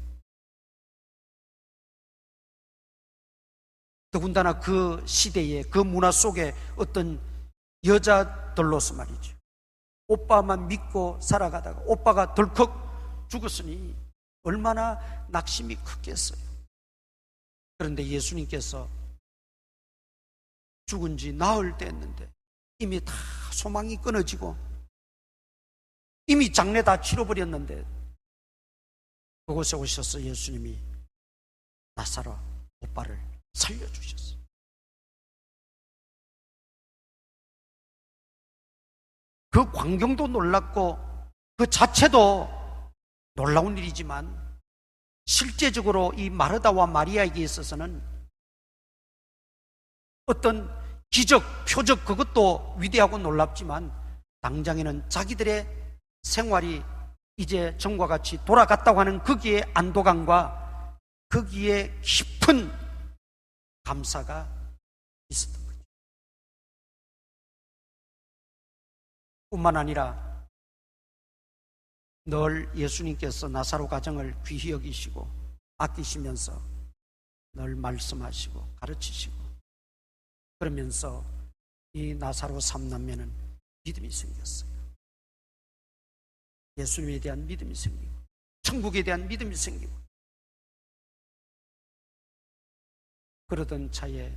더군다나 그 시대에 그 문화 속에 어떤 여자들로서 말이죠. 오빠만 믿고 살아가다가 오빠가 덜컥 죽었으니 얼마나 낙심이 컸겠어요. 그런데 예수님께서 죽은 지 나흘 됐는데 이미 다 소망이 끊어지고 이미 장례 다 치러버렸는데 그곳에 오셔서 예수님이 나사로 오빠를 살려주셨어요. 그 광경도 놀랍고 그 자체도 놀라운 일이지만 실제적으로 이 마르다와 마리아에게 있어서는 어떤 기적, 표적 그것도 위대하고 놀랍지만 당장에는 자기들의 생활이 이제 전과 같이 돌아갔다고 하는 거기에 안도감과 거기에 깊은 감사가 있었던 거죠. 뿐만 아니라 늘 예수님께서 나사로 가정을 귀히 여기시고 아끼시면서 늘 말씀하시고 가르치시고 그러면서 이 나사로 삼남매는 믿음이 생겼어요. 예수님에 대한 믿음이 생기고 천국에 대한 믿음이 생기고 그러던 차에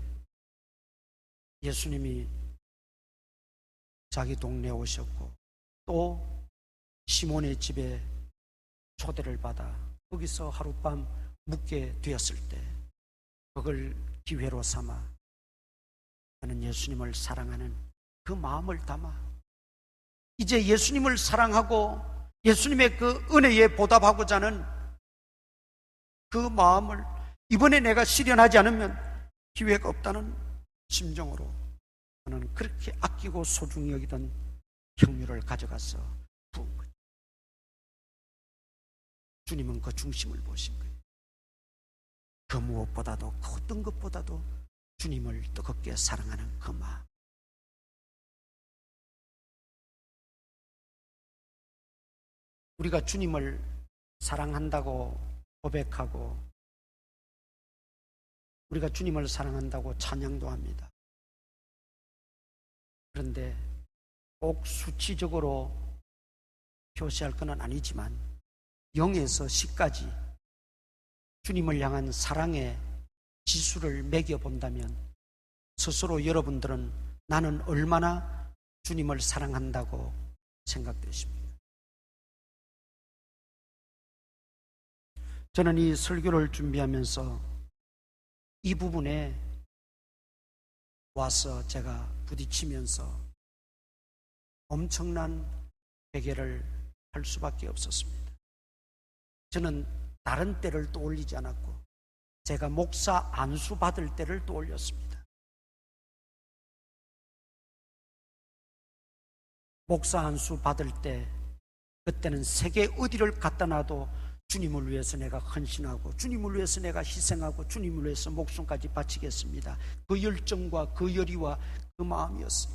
예수님이 자기 동네에 오셨고 또 시몬의 집에 초대를 받아 거기서 하룻밤 묵게 되었을 때 그걸 기회로 삼아 나는 예수님을 사랑하는 그 마음을 담아 이제 예수님을 사랑하고 예수님의 그 은혜에 보답하고자 하는 그 마음을 이번에 내가 실현하지 않으면 기회가 없다는 심정으로 저는 그렇게 아끼고 소중히 여기던 향유를 가져가서 부은 거예요. 주님은 그 중심을 보신 거예요. 그 무엇보다도 그 어떤 것보다도 주님을 뜨겁게 사랑하는 그 마음. 우리가 주님을 사랑한다고 고백하고 우리가 주님을 사랑한다고 찬양도 합니다. 그런데 꼭 수치적으로 표시할 건 아니지만 0에서 10까지 주님을 향한 사랑의 지수를 매겨본다면 스스로 여러분들은 나는 얼마나 주님을 사랑한다고 생각되십니까? 저는 이 설교를 준비하면서 이 부분에 와서 제가 부딪히면서 엄청난 회개를 할 수밖에 없었습니다. 저는 다른 때를 떠올리지 않았고 제가 목사 안수 받을 때를 떠올렸습니다. 목사 안수 받을 때 그때는 세계 어디를 갖다 놔도 주님을 위해서 내가 헌신하고 주님을 위해서 내가 희생하고 주님을 위해서 목숨까지 바치겠습니다. 그 열정과 그 열의와 그 마음이었어요.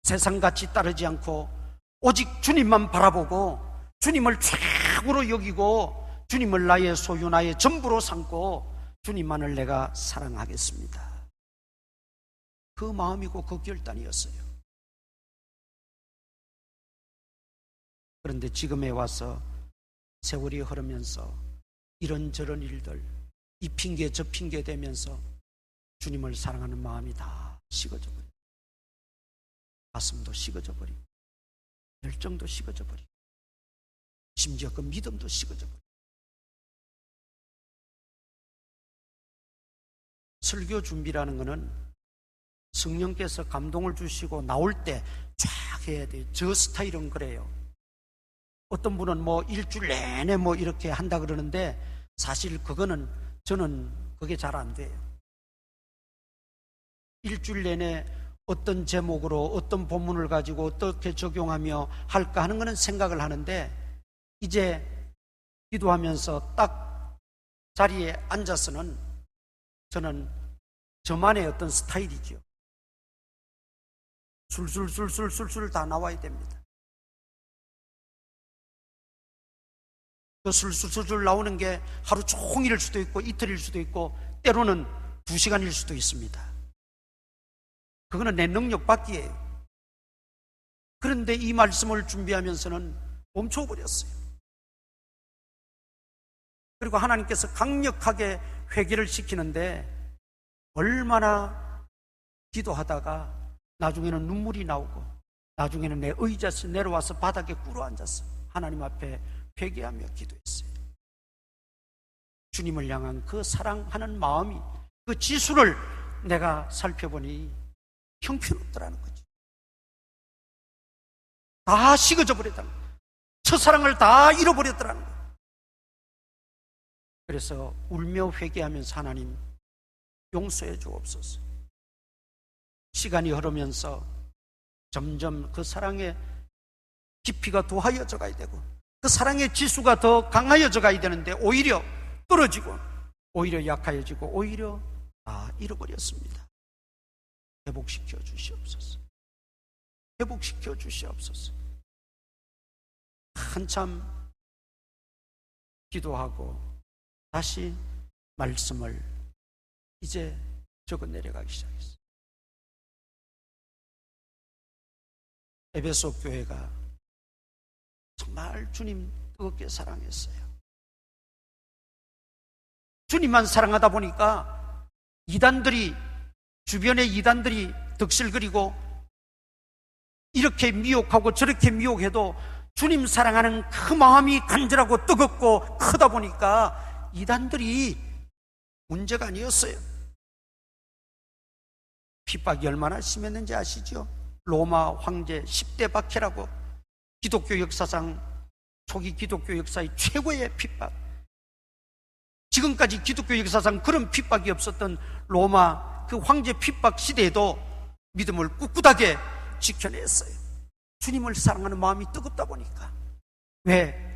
세상같이 따르지 않고 오직 주님만 바라보고 주님을 최고로 여기고 주님을 나의 소유 나의 전부로 삼고 주님만을 내가 사랑하겠습니다. 그 마음이고 그 결단이었어요. 그런데 지금에 와서 세월이 흐르면서 이런저런 일들 이 핑계 저 핑계 대면서 주님을 사랑하는 마음이 다 식어져 버리고 가슴도 식어져 버리고 열정도 식어져 버리고 심지어 그 믿음도 식어져 버리고 설교 준비라는 것은 성령께서 감동을 주시고 나올 때 쫙 해야 돼요. 저 스타일은 그래요. 어떤 분은 뭐 일주일 내내 뭐 이렇게 한다 그러는데 사실 그거는 저는 그게 잘 안 돼요. 일주일 내내 어떤 제목으로 어떤 본문을 가지고 어떻게 적용하며 할까 하는 거는 생각을 하는데 이제 기도하면서 딱 자리에 앉아서는 저는 저만의 어떤 스타일이죠. 술술 다 나와야 됩니다. 그 술술 나오는 게 하루 종일일 수도 있고 이틀일 수도 있고 때로는 2시간일 수도 있습니다. 그거는 내 능력 밖이에요. 그런데 이 말씀을 준비하면서는 멈춰버렸어요. 그리고 하나님께서 강력하게 회개를 시키는데 얼마나 기도하다가 나중에는 눈물이 나오고 나중에는 내 의자에서 내려와서 바닥에 꿇어앉아서 하나님 앞에 회개하며 기도했어요. 주님을 향한 그 사랑하는 마음이, 그 지수를 내가 살펴보니 형편없더라는 거죠. 다 식어져 버렸다는 거예요. 첫사랑을 다 잃어버렸더라는 거예요. 그래서 울며 회개하면서 하나님 용서해 주옵소서. 시간이 흐르면서 점점 그 사랑의 깊이가 더하여져 가야 되고 그 사랑의 지수가 더 강하여져 가야 되는데 오히려 떨어지고 오히려 약하여지고 오히려 다 잃어버렸습니다. 회복시켜 주시옵소서. 회복시켜 주시옵소서. 한참 기도하고 다시 말씀을 이제 적어 내려가기 시작했어요. 에베소 교회가 정말 주님 뜨겁게 사랑했어요. 주님만 사랑하다 보니까 주변의 이단들이 득실거리고 이렇게 미혹하고 저렇게 미혹해도 주님 사랑하는 그 마음이 간절하고 뜨겁고 크다 보니까 이단들이 문제가 아니었어요. 핍박이 얼마나 심했는지 아시죠? 로마 황제 10대 박해라고 기독교 역사상 초기 기독교 역사의 최고의 핍박, 지금까지 기독교 역사상 그런 핍박이 없었던 로마 그 황제 핍박 시대에도 믿음을 꿋꿋하게 지켜냈어요. 주님을 사랑하는 마음이 뜨겁다 보니까. 왜?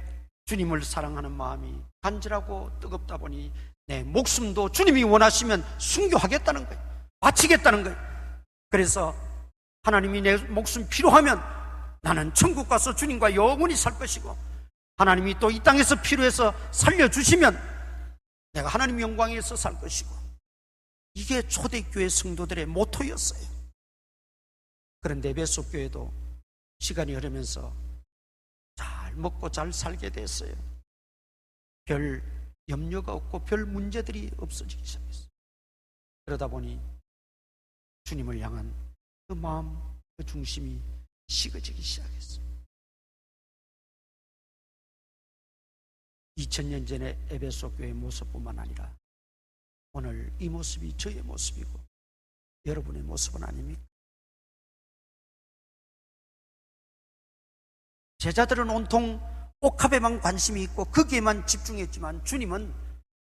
주님을 사랑하는 마음이 간절하고 뜨겁다 보니 내 목숨도 주님이 원하시면 순교하겠다는 거예요. 바치겠다는 거예요. 그래서 하나님이 내 목숨 필요하면 나는 천국 가서 주님과 영원히 살 것이고, 하나님이 또 이 땅에서 필요해서 살려주시면 내가 하나님 영광에서 살 것이고, 이게 초대교회 성도들의 모토였어요. 그런데 에베소 교회도 시간이 흐르면서 잘 먹고 잘 살게 됐어요. 별 염려가 없고 별 문제들이 없어지기 시작했어요. 그러다 보니 주님을 향한 그 마음, 그 중심이 식어지기 시작했어요. 2000년 전의 에베소 교회의 모습뿐만 아니라 오늘 이 모습이 저의 모습이고 여러분의 모습은 아닙니까? 제자들은 온통 옥합에만 관심이 있고 거기에만 집중했지만 주님은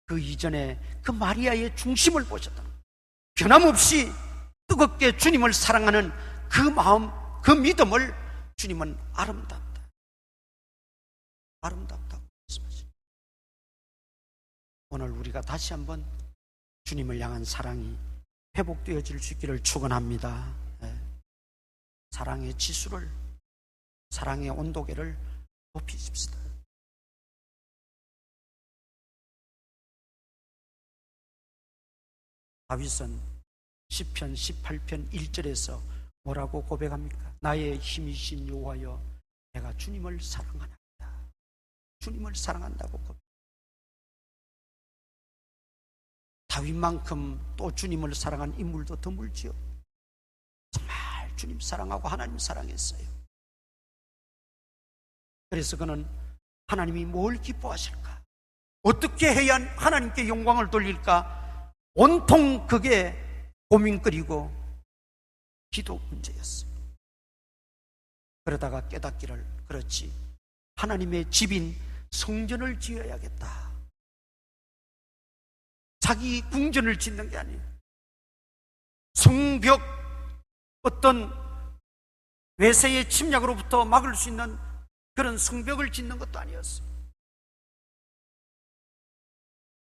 그 이전에 그 마리아의 중심을 보셨다. 변함없이 뜨겁게 주님을 사랑하는 그 마음, 그 믿음을 주님은 아름답다, 아름답다고 말씀하십니다. 오늘 우리가 다시 한번 주님을 향한 사랑이 회복되어질 수 있기를 축원합니다. 사랑의 지수를, 사랑의 온도계를 높이십시다. 다윗은 시편 18편 1절에서 뭐라고 고백합니까? 나의 힘이신 여호와여, 내가 주님을 사랑하나이다. 주님을 사랑한다고 고백. 다윗만큼 또 주님을 사랑한 인물도 드물지요. 정말 주님 사랑하고 하나님 사랑했어요. 그래서 그는 하나님이 뭘 기뻐하실까? 어떻게 해야 하나님께 영광을 돌릴까? 온통 그게 고민거리고 기도 문제였어요. 그러다가 깨닫기를, 그렇지, 하나님의 집인 성전을 지어야겠다. 자기 궁전을 짓는 게 아니에요. 성벽, 어떤 외세의 침략으로부터 막을 수 있는 그런 성벽을 짓는 것도 아니었어요.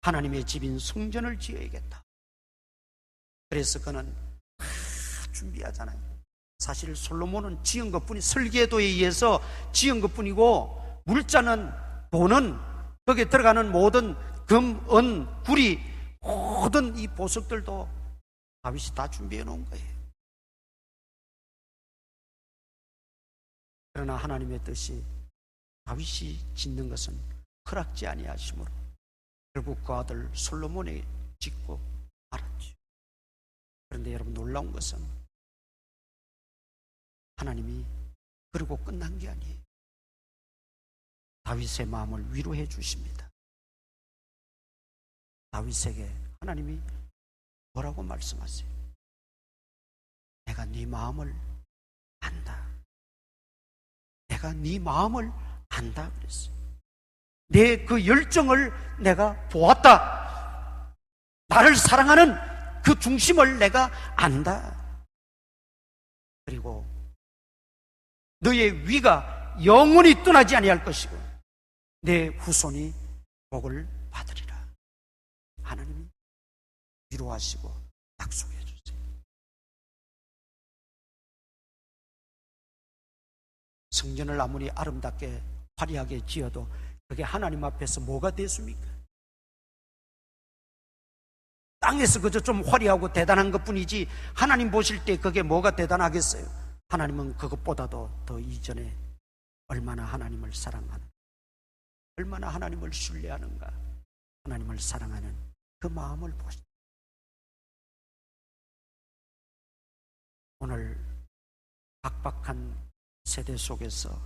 하나님의 집인 성전을 지어야겠다. 그래서 그는 준비하잖아요. 사실 솔로몬은 지은 것뿐이, 설계도에 의해서 지은 것뿐이고, 물자는, 돈은, 거기에 들어가는 모든 금, 은, 구리, 모든 이 보석들도 다윗이 다 준비해 놓은 거예요. 그러나 하나님의 뜻이 다윗이 짓는 것은 허락지 아니하심으로 결국 그 아들 솔로몬에게 짓고 말았죠. 그런데 여러분, 놀라운 것은 하나님이 그러고 끝난 게 아니에요. 다윗의 마음을 위로해 주십니다. 다윗에게 하나님이 뭐라고 말씀하세요? 내가 네 마음을 안다. 내가 네 마음을 안다 그랬어요. 내 그 열정을 내가 보았다. 나를 사랑하는 그 중심을 내가 안다. 그리고 너의 위가 영원히 떠나지 아니할 것이고 내 후손이 복을 받으리라. 하나님이 위로하시고 약속해 주세요. 성전을 아무리 아름답게 화려하게 지어도 그게 하나님 앞에서 뭐가 됐습니까? 땅에서 그저 좀 화려하고 대단한 것뿐이지 하나님 보실 때 그게 뭐가 대단하겠어요? 하나님은 그것보다도 더 이전에 얼마나 하나님을 사랑하는, 얼마나 하나님을 신뢰하는가, 하나님을 사랑하는 그 마음을 보십니다. 오늘 각박한 세대 속에서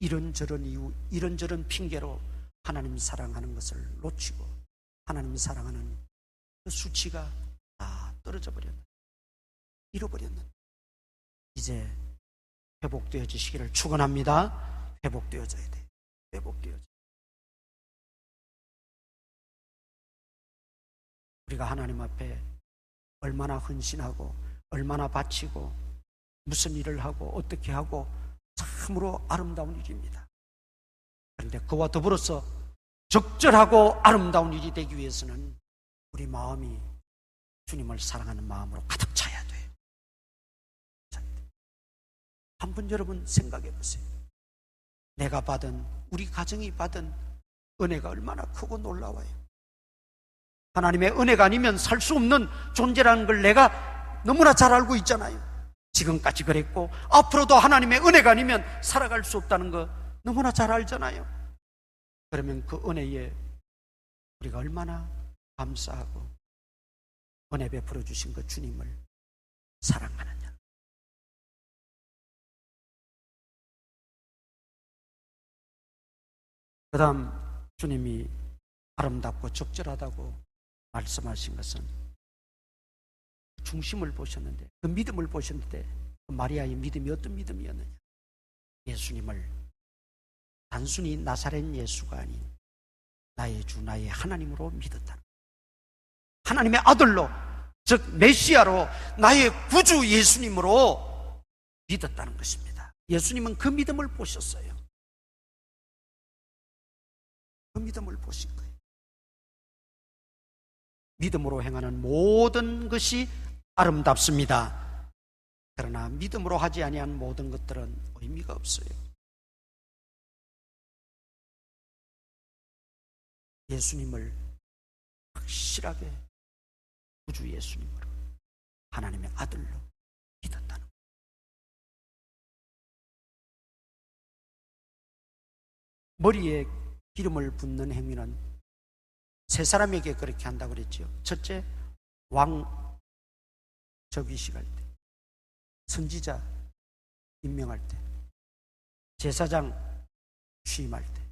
이런저런 이유, 이런저런 핑계로 하나님 사랑하는 것을 놓치고 하나님 사랑하는 그 수치가 다 떨어져 버렸는데, 잃어버렸는데 이제 회복되어지시기를 축원합니다. 회복되어져야 돼요. 회복되어져. 우리가 하나님 앞에 얼마나 헌신하고 얼마나 바치고 무슨 일을 하고 어떻게 하고 참으로 아름다운 일입니다. 그런데 그와 더불어서 적절하고 아름다운 일이 되기 위해서는 우리 마음이 주님을 사랑하는 마음으로 가득 차야 돼요. 한번 여러분 생각해 보세요. 내가 받은, 우리 가정이 받은 은혜가 얼마나 크고 놀라워요. 하나님의 은혜가 아니면 살 수 없는 존재라는 걸 내가 너무나 잘 알고 있잖아요. 지금까지 그랬고 앞으로도 하나님의 은혜가 아니면 살아갈 수 없다는 거 너무나 잘 알잖아요. 그러면 그 은혜에 우리가 얼마나 감사하고 은혜 베풀어 주신 그 주님을 사랑하느냐. 그 다음 주님이 아름답고 적절하다고 말씀하신 것은 중심을 보셨는데, 그 믿음을 보셨는데 그 마리아의 믿음이 어떤 믿음이었느냐. 예수님을 단순히 나사렛 예수가 아닌 나의 주 나의 하나님으로 믿었다. 하나님의 아들로, 즉 메시아로, 나의 구주 예수님으로 믿었다는 것입니다. 예수님은 그 믿음을 보셨어요. 그 믿음을 보신 거예요. 믿음으로 행하는 모든 것이 아름답습니다. 그러나 믿음으로 하지 아니한 모든 것들은 의미가 없어요. 예수님을 확실하게 구주 예수님으로, 하나님의 아들로 믿었다는 거예요. 머리에 기름을 붓는 행위는 세 사람에게 그렇게 한다고 그랬죠. 첫째, 왕 즉위식할 때, 선지자 임명할 때, 제사장 취임할 때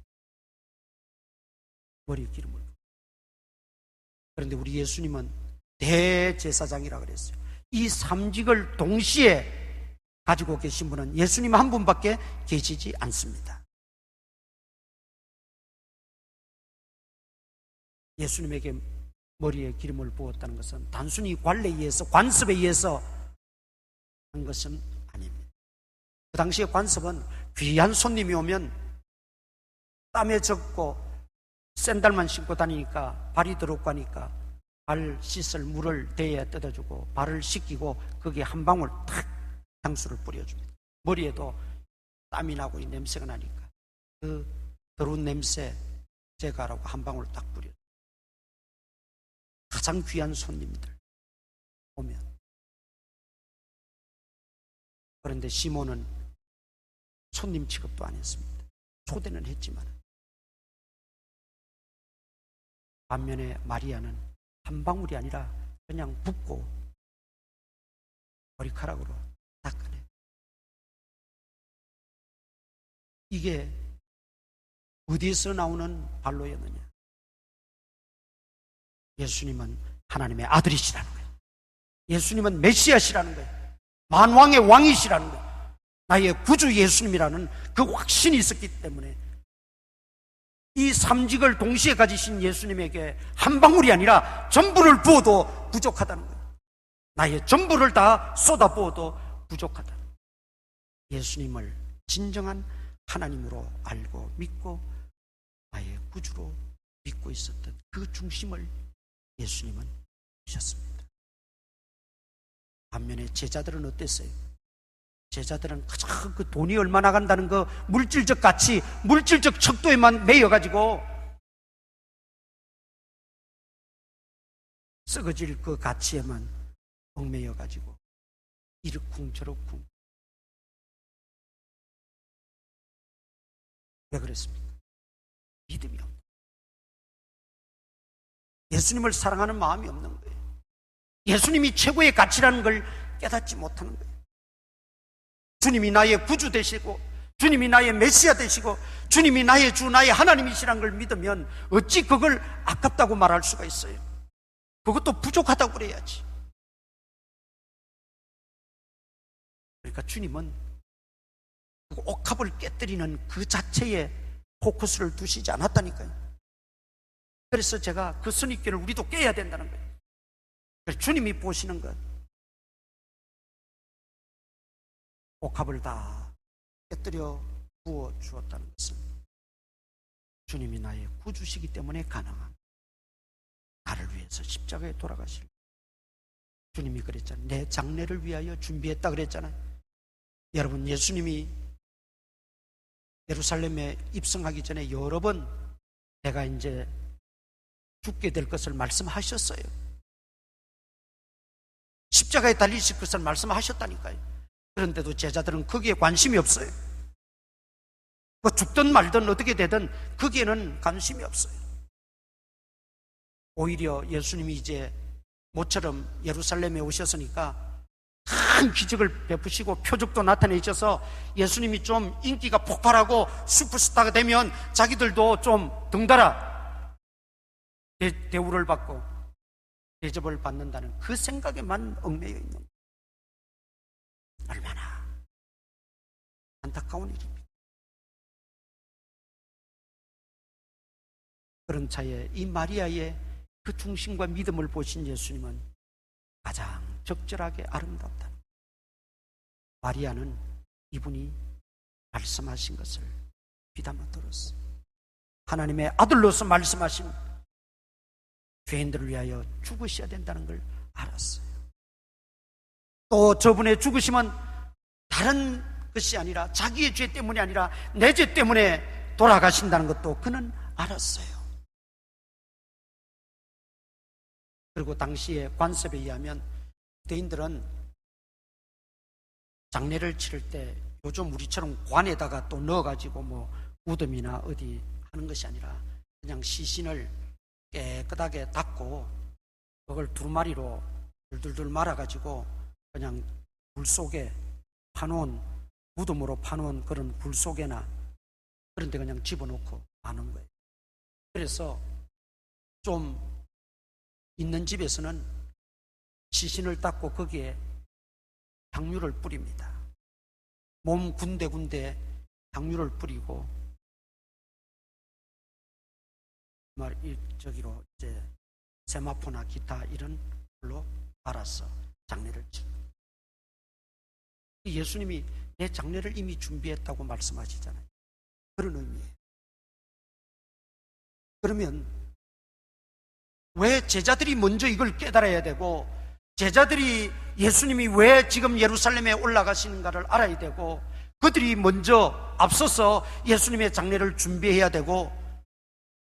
머리에 기름을 붓고. 그런데 우리 예수님은 대제사장이라 그랬어요. 이 삼직을 동시에 가지고 계신 분은 예수님 한 분밖에 계시지 않습니다. 예수님에게 머리에 기름을 부었다는 것은 단순히 관례에 의해서, 관습에 의해서 한 것은 아닙니다. 그 당시에 관습은 귀한 손님이 오면 땀에 젖고 샌들만 신고 다니니까 발이 더럽고 하니까 발 씻을 물을 대에 뜯어주고 발을 씻기고 거기에 한 방울 탁 향수를 뿌려줍니다. 머리에도 땀이 나고 이 냄새가 나니까 그 더러운 냄새 제거하라고 한 방울 딱 뿌려. 가장 귀한 손님들 오면. 그런데 시몬은 손님 취급도 안 했습니다. 초대는 했지만. 반면에 마리아는 한 방울이 아니라 그냥 붓고 머리카락으로 닦아내. 이게 어디에서 나오는 발로였느냐? 예수님은 하나님의 아들이시라는 거예요. 예수님은 메시아시라는 거예요. 만왕의 왕이시라는 거예요. 나의 구주 예수님이라는 그 확신이 있었기 때문에 이 삼직을 동시에 가지신 예수님에게 한 방울이 아니라 전부를 부어도 부족하다는 거예요. 나의 전부를 다 쏟아부어도 부족하다. 예수님을 진정한 하나님으로 알고 믿고 나의 구주로 믿고 있었던 그 중심을 예수님은 주셨습니다. 반면에 제자들은 어땠어요? 제자들은 그저 그 돈이 얼마 나간다는 그 물질적 가치, 물질적 척도에만 매여가지고 썩어질 그 가치에만 얽매여가지고 이르쿵 저르쿵. 왜 그랬습니까? 믿음이 없는 거예요. 예수님을 사랑하는 마음이 없는 거예요. 예수님이 최고의 가치라는 걸 깨닫지 못하는 거예요. 주님이 나의 구주 되시고 주님이 나의 메시아 되시고 주님이 나의 주, 나의 하나님이시라는 걸 믿으면 어찌 그걸 아깝다고 말할 수가 있어요? 그것도 부족하다고 그래야지. 그러니까 주님은 그 옥합을 깨뜨리는 그 자체에 포커스를 두시지 않았다니까요. 그래서 제가 그 선입견을 우리도 깨야 된다는 거예요. 주님이 보시는 것, 옥합을 다 깨뜨려 부어 주었다는 것은 주님이 나의 구주시기 때문에 가능한, 나를 위해서 십자가에 돌아가실, 주님이 그랬잖아요. 내 장례를 위하여 준비했다 그랬잖아요. 여러분, 예수님이 예루살렘에 입성하기 전에 여러 번 내가 이제 죽게 될 것을 말씀하셨어요. 십자가에 달리실 것을 말씀하셨다니까요. 그런데도 제자들은 거기에 관심이 없어요. 뭐 죽든 말든 어떻게 되든 거기에는 관심이 없어요. 오히려 예수님이 이제 모처럼 예루살렘에 오셨으니까 큰 기적을 베푸시고 표적도 나타내셔서 예수님이 좀 인기가 폭발하고 슈퍼스타가 되면 자기들도 좀 덩달아 대우를 받고 대접을 받는다는 그 생각에만 얽매여 있는 거예요. 얼마나 안타까운 일입니다. 그런 차에 이 마리아의 그 중심과 믿음을 보신 예수님은 가장 적절하게 아름답다. 마리아는 이분이 말씀하신 것을 귀담아 들었어요. 하나님의 아들로서 말씀하신 죄인들을 위하여 죽으셔야 된다는 걸 알았어요. 또 저분의 죽으심은 다른 것이 아니라 자기의 죄 때문이 아니라 내 죄 때문에 돌아가신다는 것도 그는 알았어요. 그리고 당시에 관습에 의하면 유대인들은 장례를 치를 때 요즘 우리처럼 관에다가 또 넣어가지고 뭐 무덤이나 어디 하는 것이 아니라 그냥 시신을 깨끗하게 닦고 그걸 두루마리로 둘둘둘 말아가지고 그냥 굴 속에 파놓은, 무덤으로 파놓은 그런 굴 속에나 그런 데 그냥 집어넣고 마는 거예요. 그래서 좀 있는 집에서는 시신을 닦고 거기에 향유를 뿌립니다. 몸 군데군데 향유를 뿌리고 저기로 이제 세마포나 기타 이런 걸로 알아서 장례를 치고, 예수님이 내 장례를 이미 준비했다고 말씀하시잖아요. 그런 의미예요. 그러면 왜 제자들이 먼저 이걸 깨달아야 되고, 제자들이 예수님이 왜 지금 예루살렘에 올라가시는가를 알아야 되고, 그들이 먼저 앞서서 예수님의 장례를 준비해야 되고,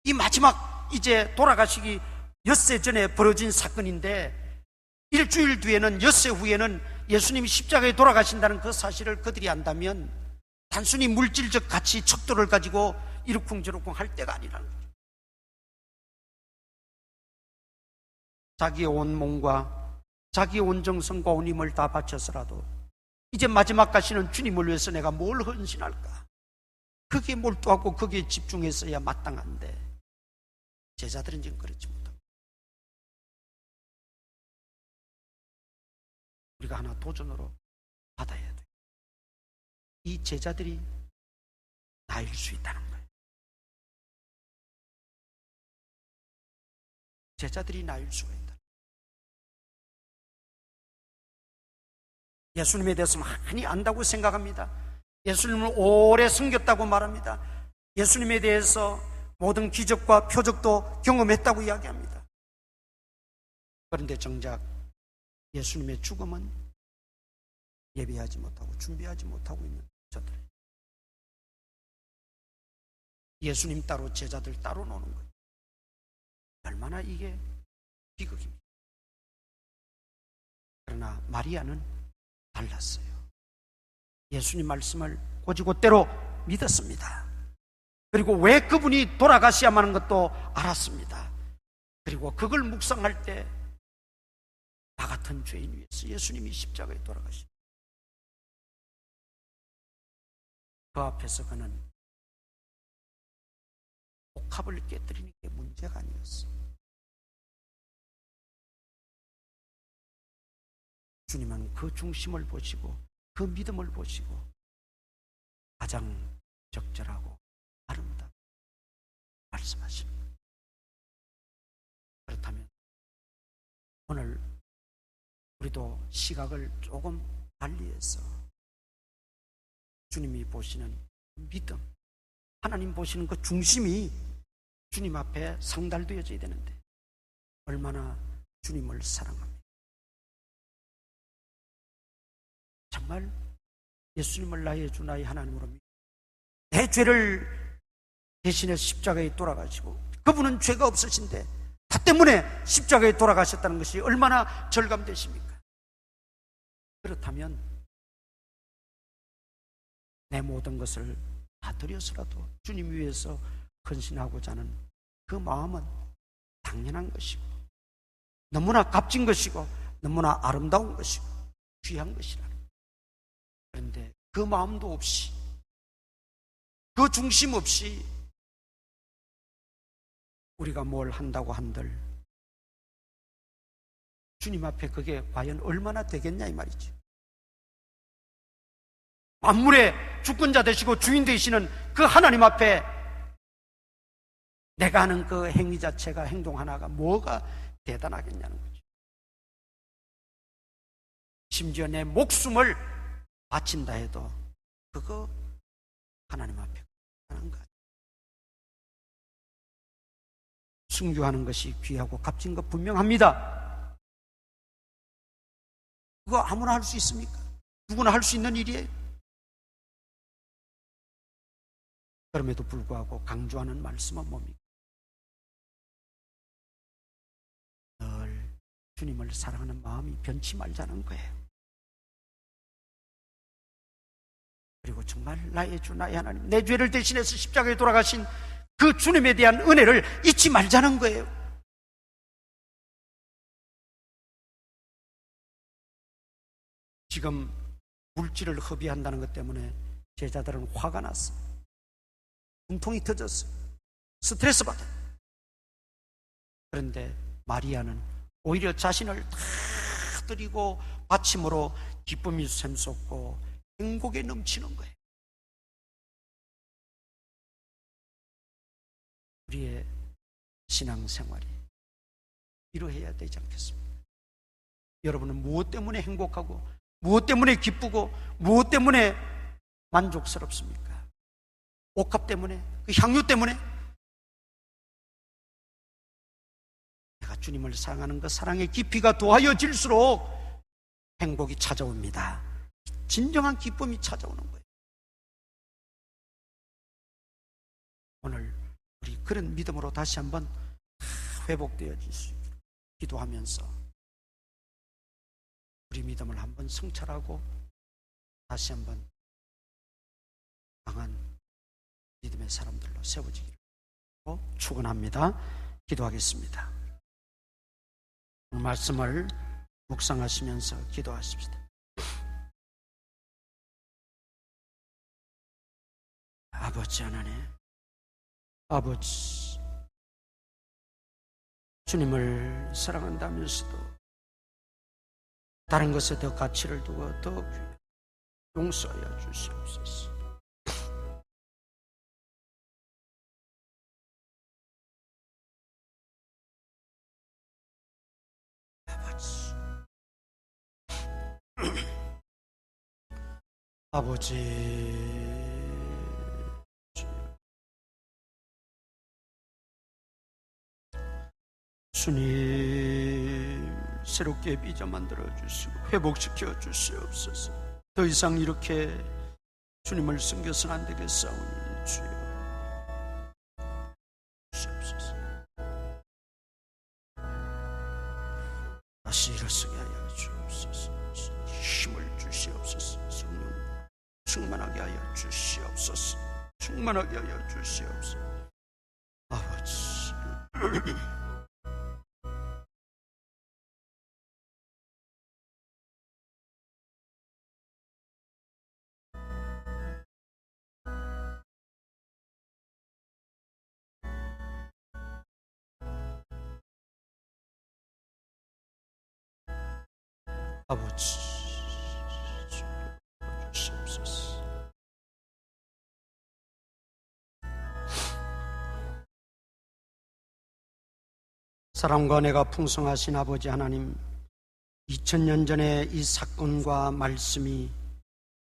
이 마지막 이제 돌아가시기 엿새 전에 벌어진 사건인데, 일주일 뒤에는, 엿새 후에는 예수님이 십자가에 돌아가신다는 그 사실을 그들이 안다면 단순히 물질적 가치, 척도를 가지고 이러쿵저러쿵 할 때가 아니라는 거죠. 자기의 온 몸과 자기의 온 정성과 온 힘을 다 바쳐서라도 이제 마지막 가시는 주님을 위해서 내가 뭘 헌신할까? 거기에 몰두하고 거기에 집중했어야 마땅한데, 제자들은 지금 그렇지 못하고, 우리가 하나 도전으로 받아야 돼. 이 제자들이 나일 수 있다는 거예요. 제자들이 나일 수가 있다. 예수님에 대해서 많이 안다고 생각합니다. 예수님을 오래 섬겼다고 말합니다. 예수님에 대해서 모든 기적과 표적도 경험했다고 이야기합니다. 그런데 정작 예수님의 죽음은 예비하지 못하고 준비하지 못하고 있는 저들. 예수님 따로 제자들 따로 노는 거예요. 얼마나 이게 비극입니다. 그러나 마리아는 달랐어요. 예수님 말씀을 곧이곧대로 믿었습니다. 그리고 왜 그분이 돌아가셔야만 하는 것도 알았습니다. 그리고 그걸 묵상할 때 나 같은 죄인 위해서 예수님이 십자가에 돌아가신, 그 앞에서 그는 복합을 깨뜨리는 게 문제가 아니었어. 주님은 그 중심을 보시고 그 믿음을 보시고 가장 적절하고 아름답게 말씀하십니다. 그렇다면 오늘 우리도 시각을 조금 달리해서 주님이 보시는 믿음, 하나님 보시는 그 중심이 주님 앞에 상달되어져야 되는데, 얼마나 주님을 사랑합니다. 정말 예수님을 나의 주 나의 하나님으로 믿고 내 죄를 대신해 십자가에 돌아가시고, 그분은 죄가 없으신데 다 때문에 십자가에 돌아가셨다는 것이 얼마나 절감되십니까? 그렇다면 내 모든 것을 다 드려서라도 주님 위해서 헌신하고자 하는 그 마음은 당연한 것이고, 너무나 값진 것이고, 너무나 아름다운 것이고, 귀한 것이라는 거예요. 그런데 그 마음도 없이, 그 중심 없이 우리가 뭘 한다고 한들 주님 앞에 그게 과연 얼마나 되겠냐 이 말이죠. 만물의 주권자 되시고 주인 되시는 그 하나님 앞에 내가 하는 그 행위 자체가, 행동 하나가 뭐가 대단하겠냐는 거죠. 심지어 내 목숨을 바친다 해도 그거 하나님 앞에 하는 것. 순교하는 것이 귀하고 값진 것 분명합니다. 그거 아무나 할 수 있습니까? 누구나 할 수 있는 일이에요. 그럼에도 불구하고 강조하는 말씀은 뭡니까? 늘 주님을 사랑하는 마음이 변치 말자는 거예요. 그리고 정말 나의 주 나의 하나님, 내 죄를 대신해서 십자가에 돌아가신 그 주님에 대한 은혜를 잊지 말자는 거예요. 지금 물질을 허비한다는 것 때문에 제자들은 화가 났어. 분통이 터졌어. 스트레스 받아. 그런데 마리아는 오히려 자신을 다 드리고 바침으로 기쁨이 샘솟고 행복에 넘치는 거예요. 우리의 신앙생활이 이러해야 되지 않겠습니까? 여러분은 무엇 때문에 행복하고 무엇 때문에 기쁘고 무엇 때문에 만족스럽습니까? 옷값 때문에? 그 향유 때문에? 내가 주님을 사랑하는 그 사랑의 깊이가 더하여질수록 행복이 찾아옵니다. 진정한 기쁨이 찾아오는 거예요. 오늘 우리 그런 믿음으로 다시 한번 회복되어질 수 있게 기도하면서 우리 믿음을 한번 성찰하고 다시 한번 강한 믿음의 사람들로 세워지기를 축원합니다. 기도하겠습니다. 오늘 말씀을 묵상하시면서 기도하십시다. 아버지 하나님, 아버지, 주님을 사랑한다면서도 다른 것에 더 가치를 두고 더 용서하여 주시옵소서. 아버지, 주님, 새롭게 빚어 만들어 주시고 회복시켜 주시옵소서. 더 이상 이렇게 주님을 숨겨서는 안 되겠사오니 주여 주시옵소서. 다시 일어서게 하여 주옵소서. 힘을 주시옵소서. 성령 충만하게 하여 주시옵소서. 충만하게 하여 주시옵소서. 아버지, 아버지, 주시옵소서. 사랑과 내가 풍성하신 아버지 하나님, 2000년 전에 이 사건과 말씀이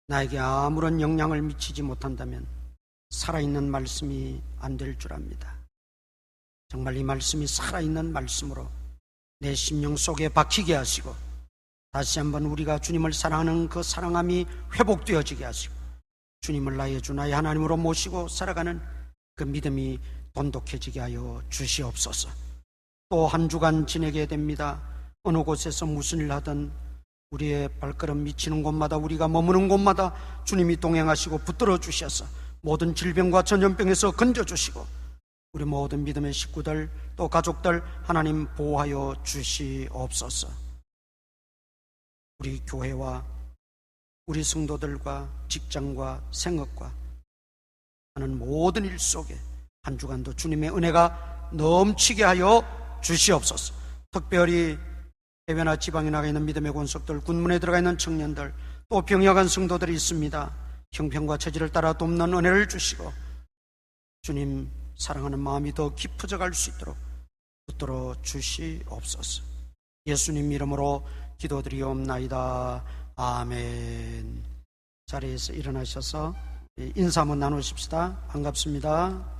나에게 아무런 영향을 미치지 못한다면 살아있는 말씀이 안 될 줄 압니다. 정말 이 말씀이 살아있는 말씀으로 내 심령 속에 박히게 하시고 다시 한번 우리가 주님을 사랑하는 그 사랑함이 회복되어지게 하시고 주님을 나의 주 나의 하나님으로 모시고 살아가는 그 믿음이 돈독해지게 하여 주시옵소서. 또 한 주간 지내게 됩니다. 어느 곳에서 무슨 일 하든 우리의 발걸음 미치는 곳마다 우리가 머무는 곳마다 주님이 동행하시고 붙들어 주셔서 모든 질병과 전염병에서 건져주시고 우리 모든 믿음의 식구들 또 가족들 하나님 보호하여 주시옵소서. 우리 교회와 우리 성도들과 직장과 생업과 하는 모든 일 속에 한 주간도 주님의 은혜가 넘치게 하여 주시옵소서. 특별히 해외나 지방에 나가 있는 믿음의 권속들, 군문에 들어가 있는 청년들, 또 병약한 성도들이 있습니다. 형편과 처지를 따라 돕는 은혜를 주시고 주님 사랑하는 마음이 더 깊어져 갈 수 있도록 붙들어 주시옵소서. 예수님 이름으로 기도드리옵나이다. 아멘. 자리에서 일어나셔서 인사 한번 나누십시다. 반갑습니다.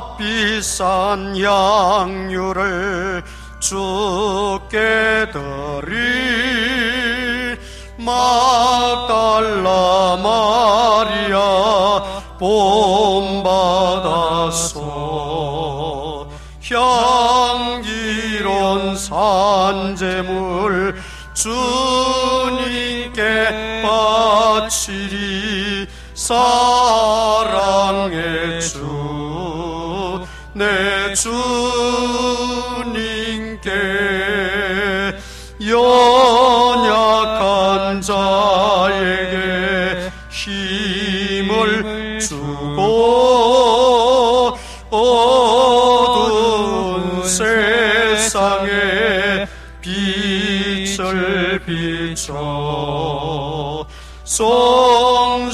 값비싼 양유를 주께 드리 막달라 마리아 본받아서 향기로운 산재물 주님께 바치리. 사랑의 주 내 주님께 연약한 자에게 힘을 주고 어두운 세상에 빛을 비춰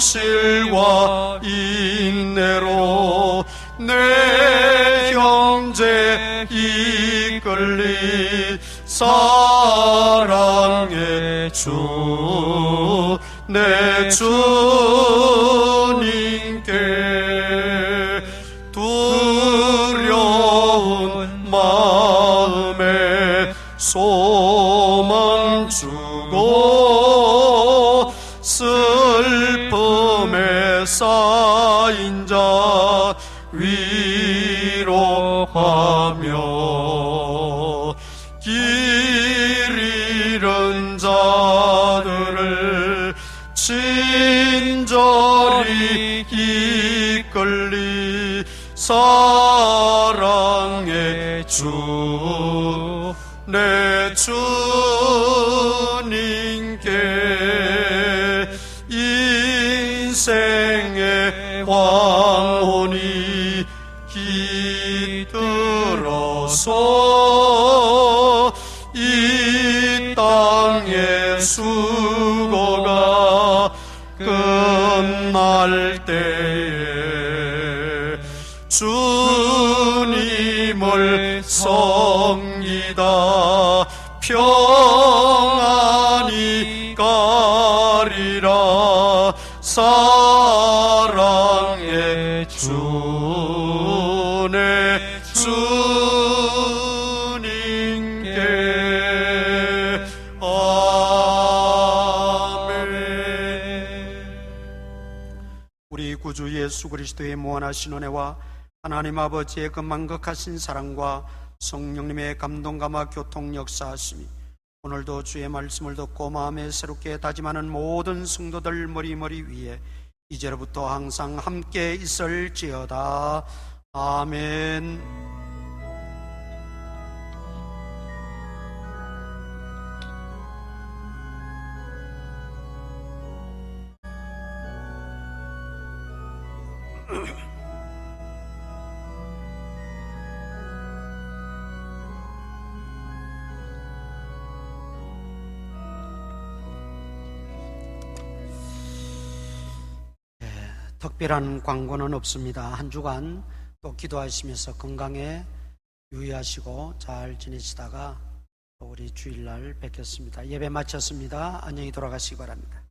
성실과 인내로 내 형제 이끌리 사랑의 내 주님께 두려운 마음에 소망 주고 슬픔에 쌓인 자 위로하며 길 잃은 자들을 친절히 이끌리 사랑의 주 내 주님께 인생의 황혼이 깃들어서 이 땅의 수고가 끝날 때에 주님을 섬기다 평안히 가리라 사랑의 주 내 주님께 아멘. 우리 구주 예수 그리스도의 무한하신 은혜와 하나님 아버지의 그 만극하신 사랑과 성령님의 감동 감화 교통 역사하심이 오늘도 주의 말씀을 듣고 마음에 새롭게 다짐하는 모든 성도들 머리머리 위에 이제로부터 항상 함께 있을지어다. 아멘. 특별한 광고는 없습니다. 한 주간 또 기도하시면서 건강에 유의하시고 잘 지내시다가 우리 주일날 뵙겠습니다. 예배 마쳤습니다. 안녕히 돌아가시기 바랍니다.